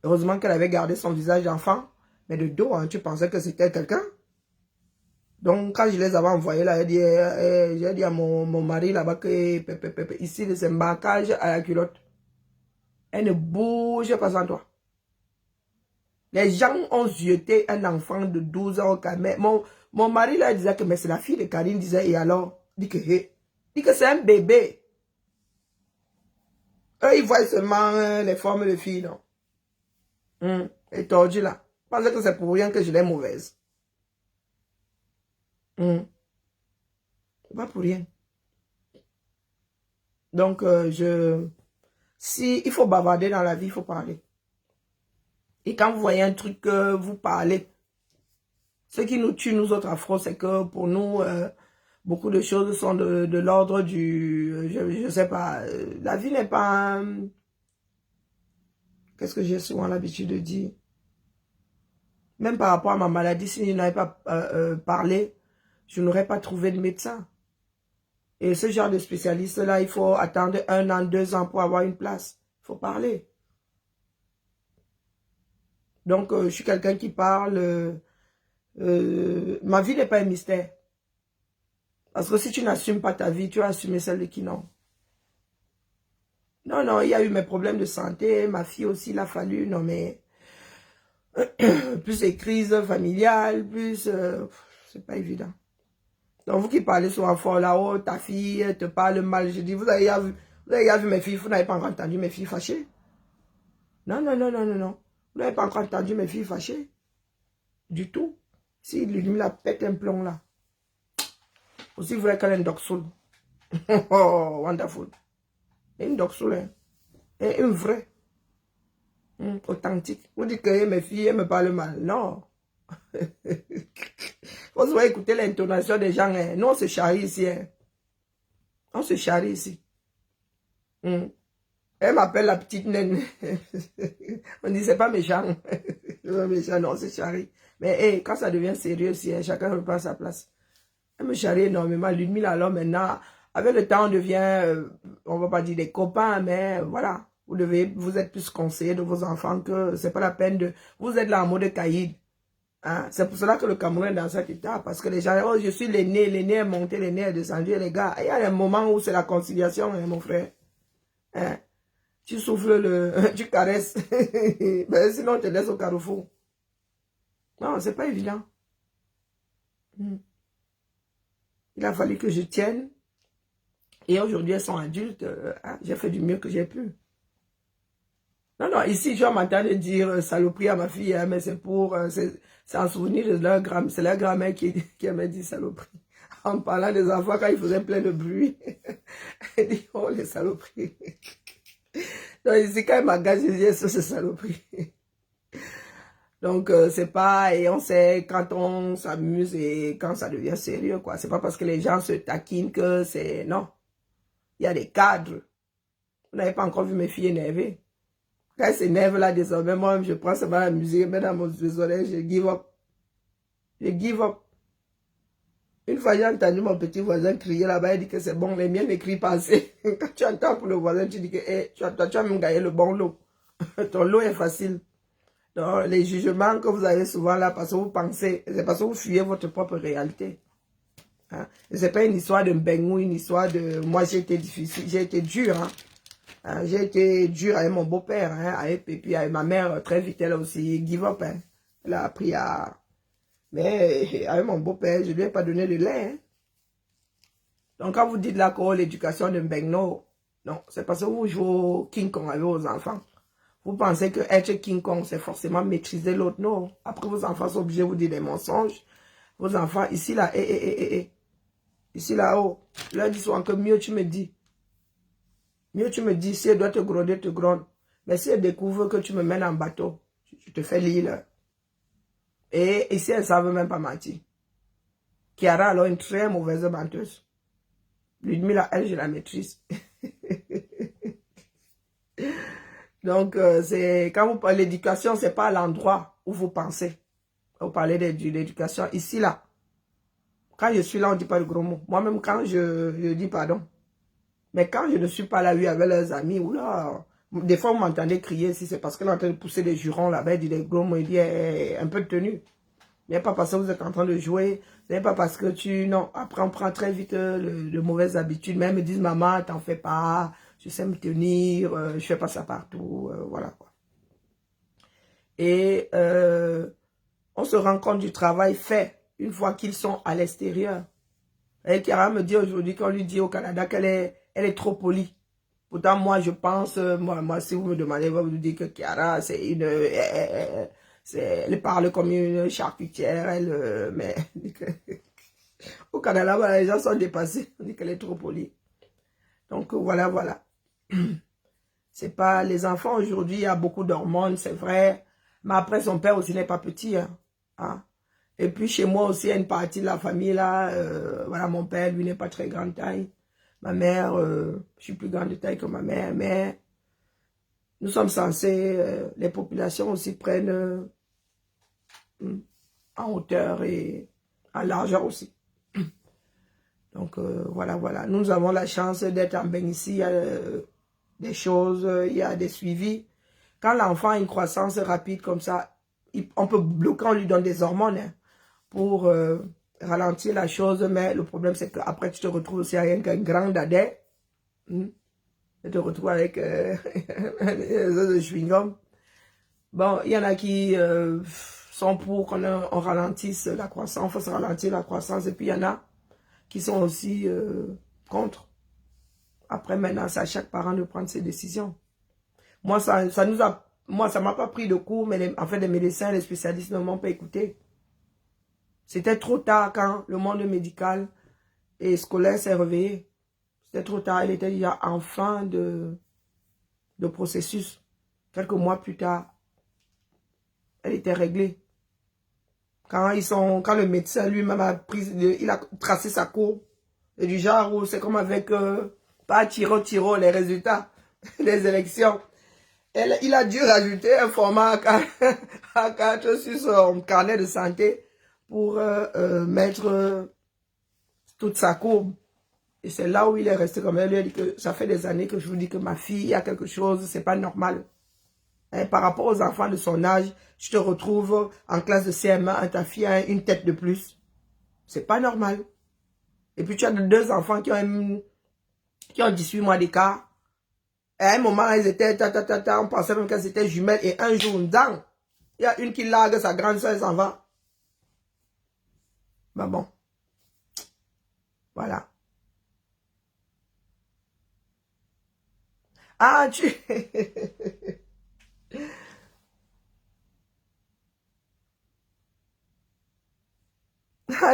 Heureusement qu'elle avait gardé son visage d'enfant. Mais de dos, hein, tu pensais que c'était quelqu'un. Donc, quand je les avais envoyés là, j'ai dit à mon mari là-bas que ici, les embarquages à la culotte. Elle ne bouge pas sans toi. Les gens ont jeté un enfant de 12 ans au Cameroun. Mon mari là disait que mais c'est la fille de Karine, disait, et alors? Dit que c'est un bébé. Eux, ils voient seulement les formes de filles, non? Et tordu là. Je pensais que c'est pour rien que je l'ai mauvaise. C'est pas pour rien. Donc, si il faut bavarder dans la vie, il faut parler. Et quand vous voyez un truc que vous parlez, ce qui nous tue, nous autres afro, c'est que pour nous, beaucoup de choses sont de l'ordre du... je sais pas, la vie n'est pas... Qu'est-ce que j'ai souvent l'habitude de dire? Même par rapport à ma maladie, si je n'avais pas parlé, je n'aurais pas trouvé de médecin. Et ce genre de spécialiste-là, il faut attendre 1 an, 2 ans pour avoir une place. Il faut parler. Donc, je suis quelqu'un qui parle. Ma vie n'est pas un mystère. Parce que si tu n'assumes pas ta vie, tu vas assumer celle de qui non. Non, non, il y a eu mes problèmes de santé. Ma fille aussi, il a fallu. Non, mais... plus les crises familiales, plus... c'est pas évident. Donc, vous qui parlez souvent fort là-haut, ta fille te parle mal. Je dis, vous avez vu mes filles, vous n'avez pas encore entendu mes filles fâchées? Non, non, non, non, non, non. Vous n'avez pas encore entendu mes filles fâchées? Du tout. Si Ludmila pète un plomb là. Aussi, vous voulez qu'elle ait une doxoul. Oh, wonderful. Et une doxoul, hein. Et une vraie. Authentique. Vous dites que mes filles, elles me parlent mal. Non. Vous devez écouter l'intonation des gens. Hein. Nous, on se charrie ici. Hein. On se charrie ici. Elle m'appelle la petite naine. On dit, c'est pas méchant. C'est pas méchant, non, c'est charrie. Mais hey, quand ça devient sérieux, si, hein, chacun reprend sa place. Elle me charrie énormément. Ludmila, alors maintenant, avec le temps, on devient, on va pas dire des copains, mais voilà. Vous êtes plus conseillé de vos enfants que c'est pas la peine de... Vous êtes là en mode caïd. Hein? C'est pour cela que le Cameroun est dans cet état. Parce que les gens, oh, je suis l'aîné est monté, l'aîné est descendu. Et les gars, il y a un moment où c'est la conciliation, hein, mon frère. Hein? Tu souffles, tu caresses. Ben, sinon, on te laisse au carrefour. Non, c'est pas évident. Il a fallu que je tienne. Et aujourd'hui, elles sont adultes. J'ai fait du mieux que j'ai pu. Non, non, ici, je vais m'entendre dire saloperie à ma fille, hein, mais c'est pour... c'est en souvenir de leur grand... C'est leur grand-mère qui m'a dit saloperie. En parlant des enfants, quand ils faisaient plein de bruit. Elle dit, oh, les saloperies. Donc ici, quand elle m'agace, je dis, ça, c'est saloperie. Donc, c'est pas... Et on sait quand on s'amuse et quand ça devient sérieux, quoi. C'est pas parce que les gens se taquinent que c'est... Non. Il y a des cadres. Vous n'avez pas encore vu mes filles énervées. Quand elles s'énervent là, désormais, moi, je prends ça dans la musique, je mets dans mon oreilles, je give up. Je give up. Une fois, j'ai entendu mon petit voisin crier là-bas, il dit que c'est bon, les miens ne crient pas assez. Quand tu entends pour le voisin, tu dis que hey, tu as même gagné le bon lot. Ton lot est facile. Donc, les jugements que vous avez souvent là, parce que vous pensez, c'est parce que vous fuyez votre propre réalité. Hein? C'est pas une histoire de bengou, une histoire de... Moi, j'ai été difficile, j'ai été dur. Hein? J'ai été dur avec mon beau-père, hein? Et puis avec ma mère, très vite, elle a aussi give up. Hein? Elle a appris à... Mais avec mon beau-père, je ne lui ai pas donné le lait. Hein? Donc, quand vous dites là que l'éducation de Mbengno, non, c'est parce que vous jouez au King Kong avec vos enfants. Vous pensez que être King Kong, c'est forcément maîtriser l'autre. Non. Après, vos enfants sont obligés de vous dire des mensonges. Vos enfants, ici, là, ici, là-haut, lundi soir, que mieux tu me dis. Mieux tu me dis, si elle doit te gronder, te gronde. Mais si elle découvre que tu me mènes en bateau, tu te fais l'île. Et ici, elles ne savent même pas mentir. Kiara, alors, une très mauvaise menteuse. Ludmilla, elle, je la maîtrise. Donc, quand vous parlez d'éducation, ce n'est pas l'endroit où vous pensez. Vous parlez de l'éducation ici, là. Quand je suis là, on ne dit pas de gros mots. Moi-même, quand je dis pardon. Mais quand je ne suis pas là, oui, avec leurs amis, oula, des fois, vous m'entendez crier, si c'est parce qu'elle est en train de pousser des jurons là-bas, il dit des gros mots, il dit un peu de tenue. Ce n'est pas parce que vous êtes en train de jouer, ce n'est pas parce que tu... Non, après, on prend très vite de mauvaises habitudes. Même, ils disent, maman, t'en fais pas, je sais me tenir, je fais pas ça partout, voilà quoi. Et on se rend compte du travail fait une fois qu'ils sont à l'extérieur. Et Kiara me dit aujourd'hui qu'on lui dit au Canada qu'elle est trop polie. Pourtant, moi, je pense, moi, si vous me demandez, vous me dites que Kiara, c'est une... elle parle comme une charcutière, mais au Canada, voilà, les gens sont dépassés. On dit qu'elle est trop polie. Donc, voilà, voilà. C'est pas... Les enfants, aujourd'hui, il y a beaucoup d'hormones, c'est vrai. Mais après, son père aussi n'est pas petit. Hein. Et puis, chez moi aussi, il y a une partie de la famille, là. Voilà, mon père, lui, n'est pas très grande taille. Ma mère, je suis plus grande de taille que ma mère. Mais nous sommes censés... les populations aussi prennent en hauteur et en largeur aussi. Donc, voilà, voilà. Nous avons la chance d'être en bain ici. Il y a des choses, il y a des suivis. Quand l'enfant a une croissance rapide comme ça, on peut bloquer, on lui donne des hormones hein, pour ralentir la chose. Mais le problème, c'est qu'après, tu te retrouves aussi avec un grand dadais. Tu te retrouves avec un chewing-gum. Bon, il y en a qui sont pour qu'on ralentisse la croissance, il faut se ralentir la croissance. Et puis, il y en a qui sont aussi contre. Après, maintenant, c'est à chaque parent de prendre ses décisions. Moi, ça m'a pas pris de cours, mais en fait, les médecins, les spécialistes ne m'ont pas écouté. C'était trop tard quand le monde médical et scolaire s'est réveillé. C'était trop tard. Elle était déjà en fin de processus. Quelques mois plus tard, elle était réglée. Quand le médecin lui-même il a tracé sa courbe, et du genre où c'est comme avec, pas tiro, les résultats des élections. Il a dû rajouter un format A4 sur son carnet de santé pour mettre toute sa courbe. Et c'est là où il est resté comme elle lui a dit que ça fait des années que je vous dis que ma fille, il y a quelque chose, c'est pas normal. Et par rapport aux enfants de son âge, je te retrouve en classe de CM1, ta fille a une tête de plus. C'est pas normal. Et puis tu as deux enfants qui ont 18 mois d'écart. Et à un moment, elles étaient, on pensait même qu'elles étaient jumelles. Et un jour, il y a une qui largue sa grande soeur, elle s'en va. Ben bon. Voilà. Ah,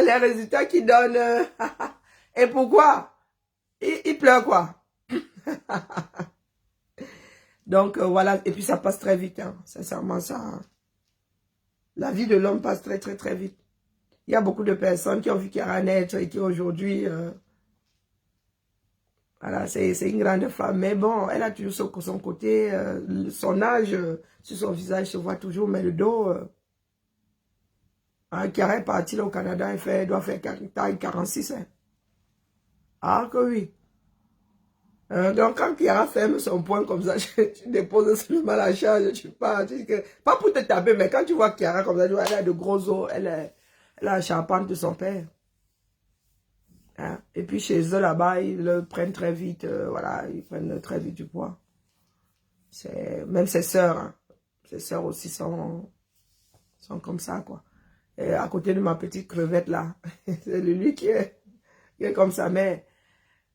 les résultats qui donnent... Et pourquoi? Il pleure quoi? Donc, voilà. Et puis, ça passe très vite. Hein. Sincèrement, ça... La vie de l'homme passe très, très, très vite. Il y a beaucoup de personnes qui ont vu Kiara naître et qui aujourd'hui... Voilà, c'est une grande femme. Mais bon, elle a toujours son côté, son âge, sur son visage se voit toujours, mais le dos... Chiara est partie là, au Canada, elle doit faire taille 46. Hein. Ah que oui. Donc quand Chiara ferme son poing comme ça, tu déposes seulement la charge, tu pars. Pas pour te taper, mais quand tu vois Chiara comme ça, tu vois, elle a de gros os, elle a la charpente de son père. Hein? Et puis chez eux là-bas, ils le prennent très vite, voilà, ils prennent très vite du poids. Même ses sœurs, hein. Ses sœurs aussi sont comme ça, quoi. Et à côté de ma petite crevette là, c'est lui qui est comme sa mère.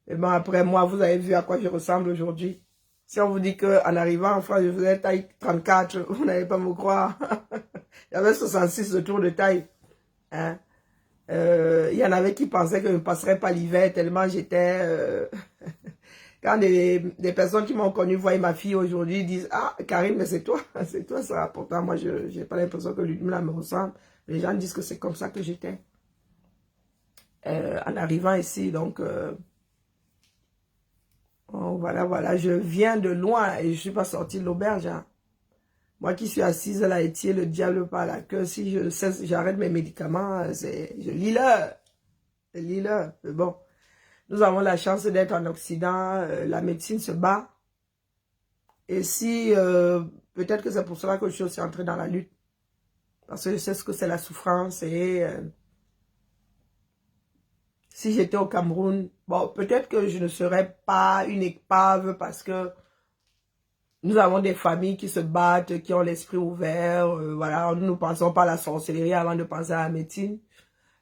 Et bon, après moi, vous avez vu à quoi je ressemble aujourd'hui. Si on vous dit qu'en arrivant en France, je faisais taille 34, vous n'allez pas me croire. J'avais 66 de tour de taille. Hein? Y en avait qui pensaient que je ne passerais pas l'hiver tellement j'étais... Quand des personnes qui m'ont connu voient ma fille aujourd'hui, disent « Ah, Karine, mais c'est toi ça. » Pourtant, moi, je n'ai pas l'impression que Ludmila me ressemble. Les gens disent que c'est comme ça que j'étais. En arrivant ici, donc... oh, voilà, je viens de loin et je ne suis pas sortie de l'auberge. Hein. Moi qui suis assise là, et tiens le diable par la queue, si j'arrête mes médicaments, je lis-le. Mais bon, nous avons la chance d'être en Occident, la médecine se bat. Et si, peut-être que c'est pour cela que je suis aussi entrée dans la lutte. Parce que je sais ce que c'est la souffrance et... si j'étais au Cameroun, bon, peut-être que je ne serais pas une épave parce que nous avons des familles qui se battent, qui ont l'esprit ouvert. Voilà, nous ne pensons pas à la sorcellerie avant de penser à la médecine.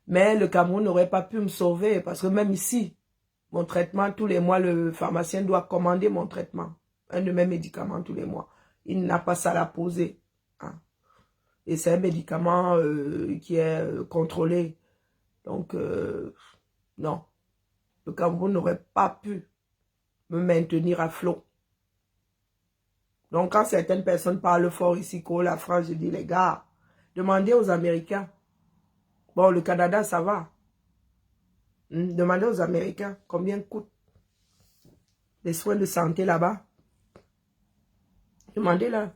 Mais le Cameroun n'aurait pas pu me sauver parce que même ici, mon traitement, tous les mois, le pharmacien doit commander mon traitement. Un de mes médicaments tous les mois. Il n'a pas ça à la poser. Hein. Et c'est un médicament qui est contrôlé. Donc... non, le Cameroun n'aurait pas pu me maintenir à flot. Donc, quand certaines personnes parlent fort ici, qu'au la France, je dis, les gars, demandez aux Américains. Bon, le Canada, ça va. Demandez aux Américains combien coûtent les soins de santé là-bas. Demandez-leur.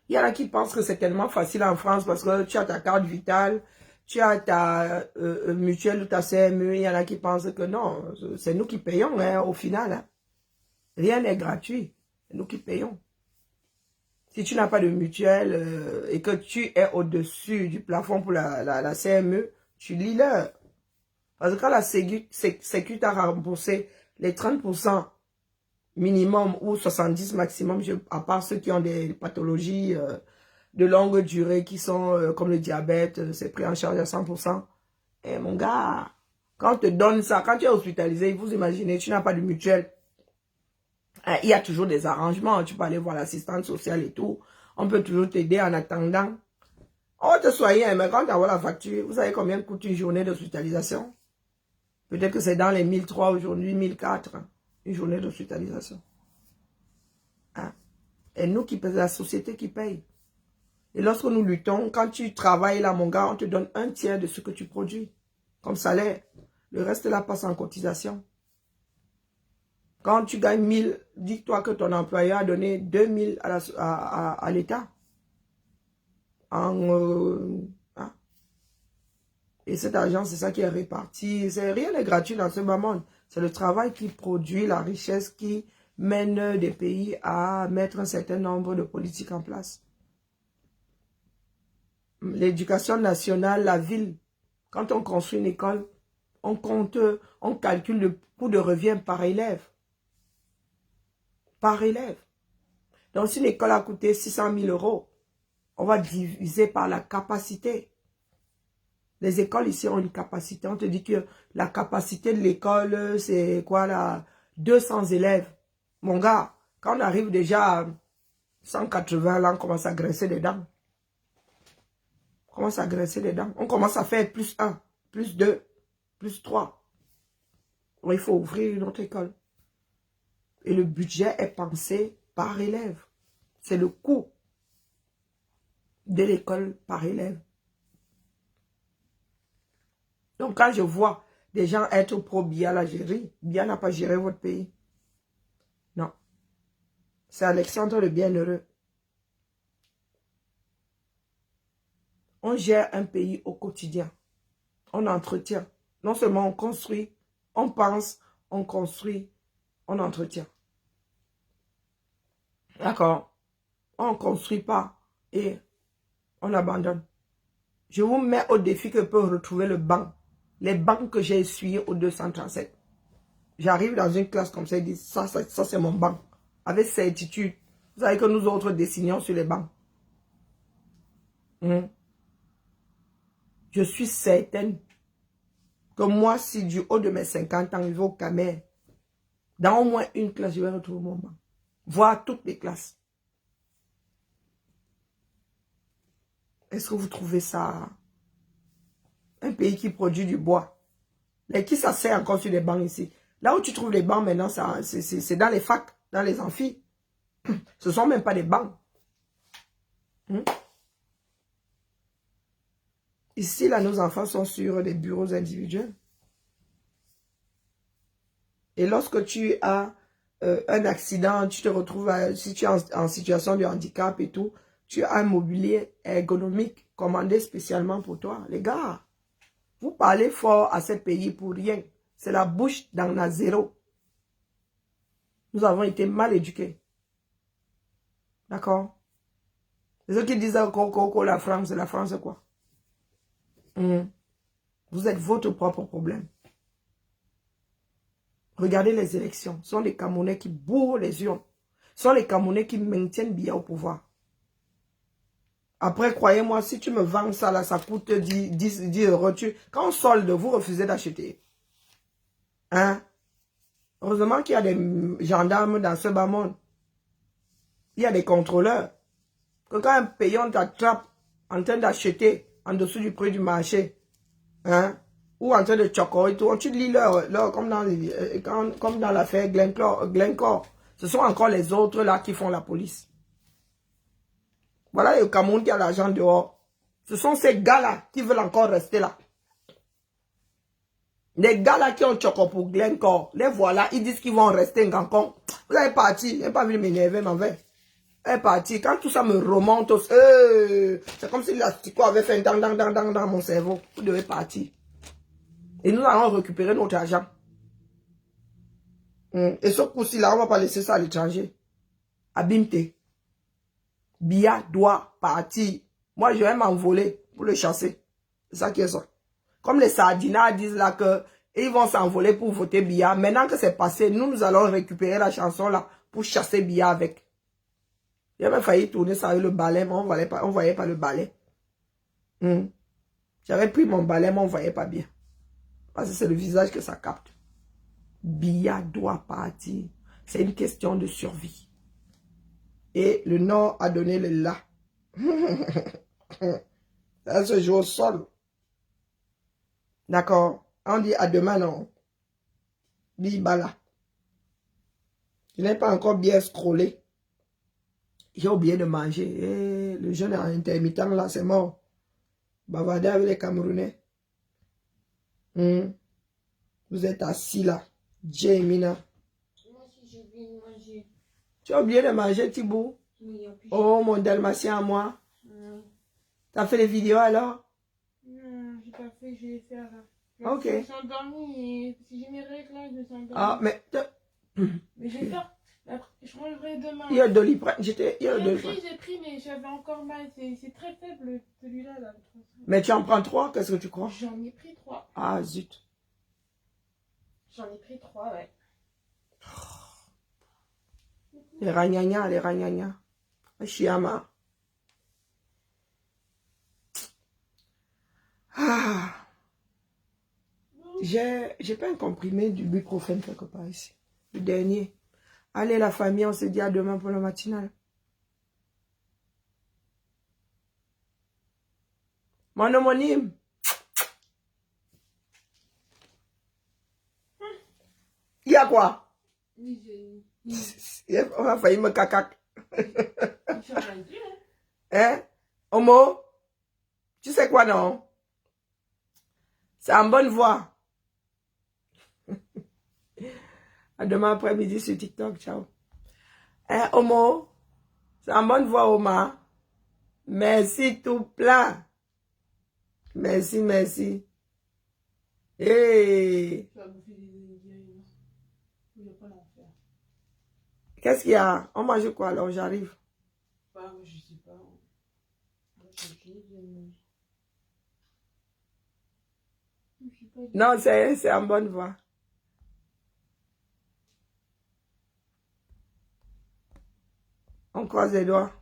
Il y en a qui pensent que c'est tellement facile en France parce que tu as ta carte vitale, tu as ta mutuelle ou ta CME, il y en a qui pensent que non, c'est nous qui payons hein, au final. Hein. Rien n'est gratuit, c'est nous qui payons. Si tu n'as pas de mutuelle et que tu es au-dessus du plafond pour la CME, tu lis l'heure. Parce que quand la Sécu t'a remboursé les 30% minimum ou 70 maximum, à part ceux qui ont des pathologies... de longue durée qui sont comme le diabète, c'est pris en charge à 100%. Et mon gars, quand on te donne ça, quand tu es hospitalisé, vous imaginez, tu n'as pas de mutuelle. Il y a toujours des arrangements, tu peux aller voir l'assistante sociale et tout. On peut toujours t'aider en attendant. On va te soigner, mais quand tu as la facture, vous savez combien coûte une journée d'hospitalisation? Peut-être que c'est dans les 1003 aujourd'hui, 1004, une journée d'hospitalisation. Hein? Et nous qui payons, la société qui paye. Et lorsque nous luttons, quand tu travailles là, mon gars, on te donne 1/3 de ce que tu produis comme salaire. Le reste là passe en cotisation. Quand tu gagnes 1000, dis-toi que ton employeur a donné 2000 à l'État. Hein? Et cet argent, c'est ça qui est réparti. Rien n'est gratuit dans ce moment. C'est le travail qui produit la richesse qui mène des pays à mettre un certain nombre de politiques en place. L'éducation nationale, la ville, quand on construit une école, on compte, on calcule le coût de revient par élève. Par élève. Donc, si une école a coûté 600 000 €, on va diviser par la capacité. Les écoles ici ont une capacité. On te dit que la capacité de l'école, c'est quoi là? 200 élèves. Mon gars, quand on arrive déjà à 180, là, on commence à graisser les dents. On commence à graisser les dents. On commence à faire plus 1, plus 2, plus 3. Il faut ouvrir une autre école. Et le budget est pensé par élève. C'est le coût de l'école par élève. Donc quand je vois des gens être pro-Biya la gérer. Biya n'a pas géré votre pays. Non. C'est Alexandre le Bienheureux. On gère un pays au quotidien. On entretient. Non seulement on construit, on pense, on construit, on entretient. D'accord? On ne construit pas et on abandonne. Je vous mets au défi que peut retrouver le banc. Les bancs que j'ai essuyés au 237. J'arrive dans une classe comme ça, ils disent, ça c'est mon banc. Avec certitude. Vous savez que nous autres dessinons sur les bancs. Je suis certaine que moi, si du haut de mes 50 ans, je vais au Camer, dans au moins une classe, je vais retrouver mon banc. Voir toutes les classes. Est-ce que vous trouvez ça un pays qui produit du bois? Mais qui s'assied encore sur les bancs ici? Là où tu trouves les bancs maintenant, c'est dans les facs, dans les amphis. Ce ne sont même pas des bancs. Ici, là, nos enfants sont sur des bureaux individuels. Et lorsque tu as un accident, tu te retrouves, si tu es en situation de handicap et tout, tu as un mobilier ergonomique commandé spécialement pour toi. Les gars, vous parlez fort à ces pays pour rien. C'est la bouche dans la zéro. Nous avons été mal éduqués. D'accord? Les autres qui disent que la France quoi? Vous êtes votre propre problème. Regardez les élections. Ce sont les Camerounais qui bourrent les urnes. Ce sont les Camerounais qui maintiennent Biya au pouvoir. Après, croyez-moi, si tu me vends ça, là, ça coûte 10 euros. Quand on solde, vous refusez d'acheter. Hein? Heureusement qu'il y a des gendarmes dans ce bas monde. Il y a des contrôleurs. Que quand un paysan t'attrape en train d'acheter en dessous du prix du marché, hein? Ou en train de chocolat et tout, tu lis leur comme dans l'affaire Glencore. Ce sont encore les autres là qui font la police. Voilà le Cameroun qui a l'argent dehors. Ce sont ces gars-là qui veulent encore rester là. Les gars-là qui ont choco pour Glencore, les voilà, ils disent qu'ils vont rester en Gancon. Vous avez parti, je n'ai pas vu m'énerver, m'en vais. Elle est partie. Quand tout ça me remonte, c'est comme si l'asticot avait fait un dans mon cerveau. Vous devez partir. Et nous allons récupérer notre argent. Et ce coup-ci là, on ne va pas laisser ça à l'étranger. Abimte. Biya doit partir. Moi, je vais m'envoler pour le chasser. C'est ça qui est ça. Comme les Sardinats disent là que ils vont s'envoler pour voter Biya. Maintenant que c'est passé, nous allons récupérer la chanson là pour chasser Biya avec. J'avais failli tourner ça avec le balai, mais on ne voyait pas le balai. J'avais pris mon balai, mais on ne voyait pas bien. Parce que c'est le visage que ça capte. Biya doit partir. C'est une question de survie. Et le Nord a donné le là. Ça se joue au sol. D'accord. On dit à demain, non. Bibala. Je n'ai pas encore bien scrollé. J'ai oublié de manger. Et le jeûne intermittent là, c'est mort. Bavarder avec les Camerounais. Vous êtes assis là. Jemina. Moi aussi, j'ai oublié de manger. Tu as oublié de manger, Thibaut? Oui, oh, mon dalmatien à moi. T'as fait les vidéos alors? Non, j'ai pas fait, je vais faire. Ok. Je me suis endormie et si j'ai mes règles là, je me suis endormie. Ah, mais... Mais je vais faire. Je mangerai demain. Il y a de Doliprane. J'ai pris, mais j'avais encore mal. C'est très faible, celui-là. Là. Mais tu en prends 3, qu'est-ce que tu crois? J'en ai pris 3. Ah, zut. J'en ai pris 3, ouais. Les ragnagnas. Chiama. Ah. J'ai pas un comprimé du buprophène quelque part ici. Le dernier. Allez, la famille, on se dit à demain pour le matinal. Mon homonyme. Il y a quoi? On a failli me cacac. Hein? Homo? Tu sais quoi, non? C'est en bonne voie. À demain après-midi sur TikTok. Ciao. Hein, Omo? C'est en bonne voie, Oma. Merci tout plein. Merci, merci. Hey. Tu vas bouffer des indiens. Il n'y a pas l'enfer. Qu'est-ce qu'il y a? On mange quoi alors? J'arrive. Bah, je sais pas. Moi, j'ai fini de manger. Je sais pas. Non, c'est en bonne voie. On croise les doigts.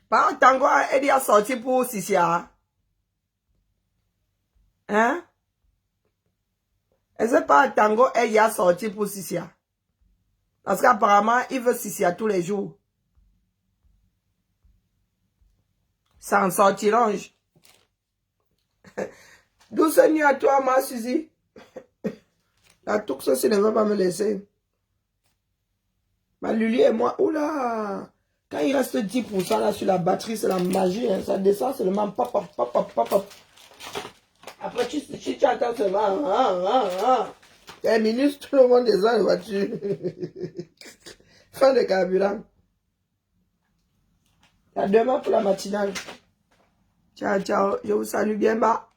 Par Tango, elle a sorti pour Sissia. Hein? Est-ce que par Tango, elle y a sorti pour Sissia? Parce qu'apparemment, il veut Sissia tous les jours. Ça en sortirange. Douce nuit à toi, ma Suzy. La toux, ça ne va pas me laisser. Ma Lulu et moi, oula. Quand il reste 10% là sur la batterie, c'est la magie. Hein. Ça descend seulement pop, pop, pop, pop, pop, pop. Après, tu attends seulement. 10 minutes, tout le monde descend la voiture. Fin de carburant. À demain pour la matinale. Ciao, ciao. Je vous salue bien bas.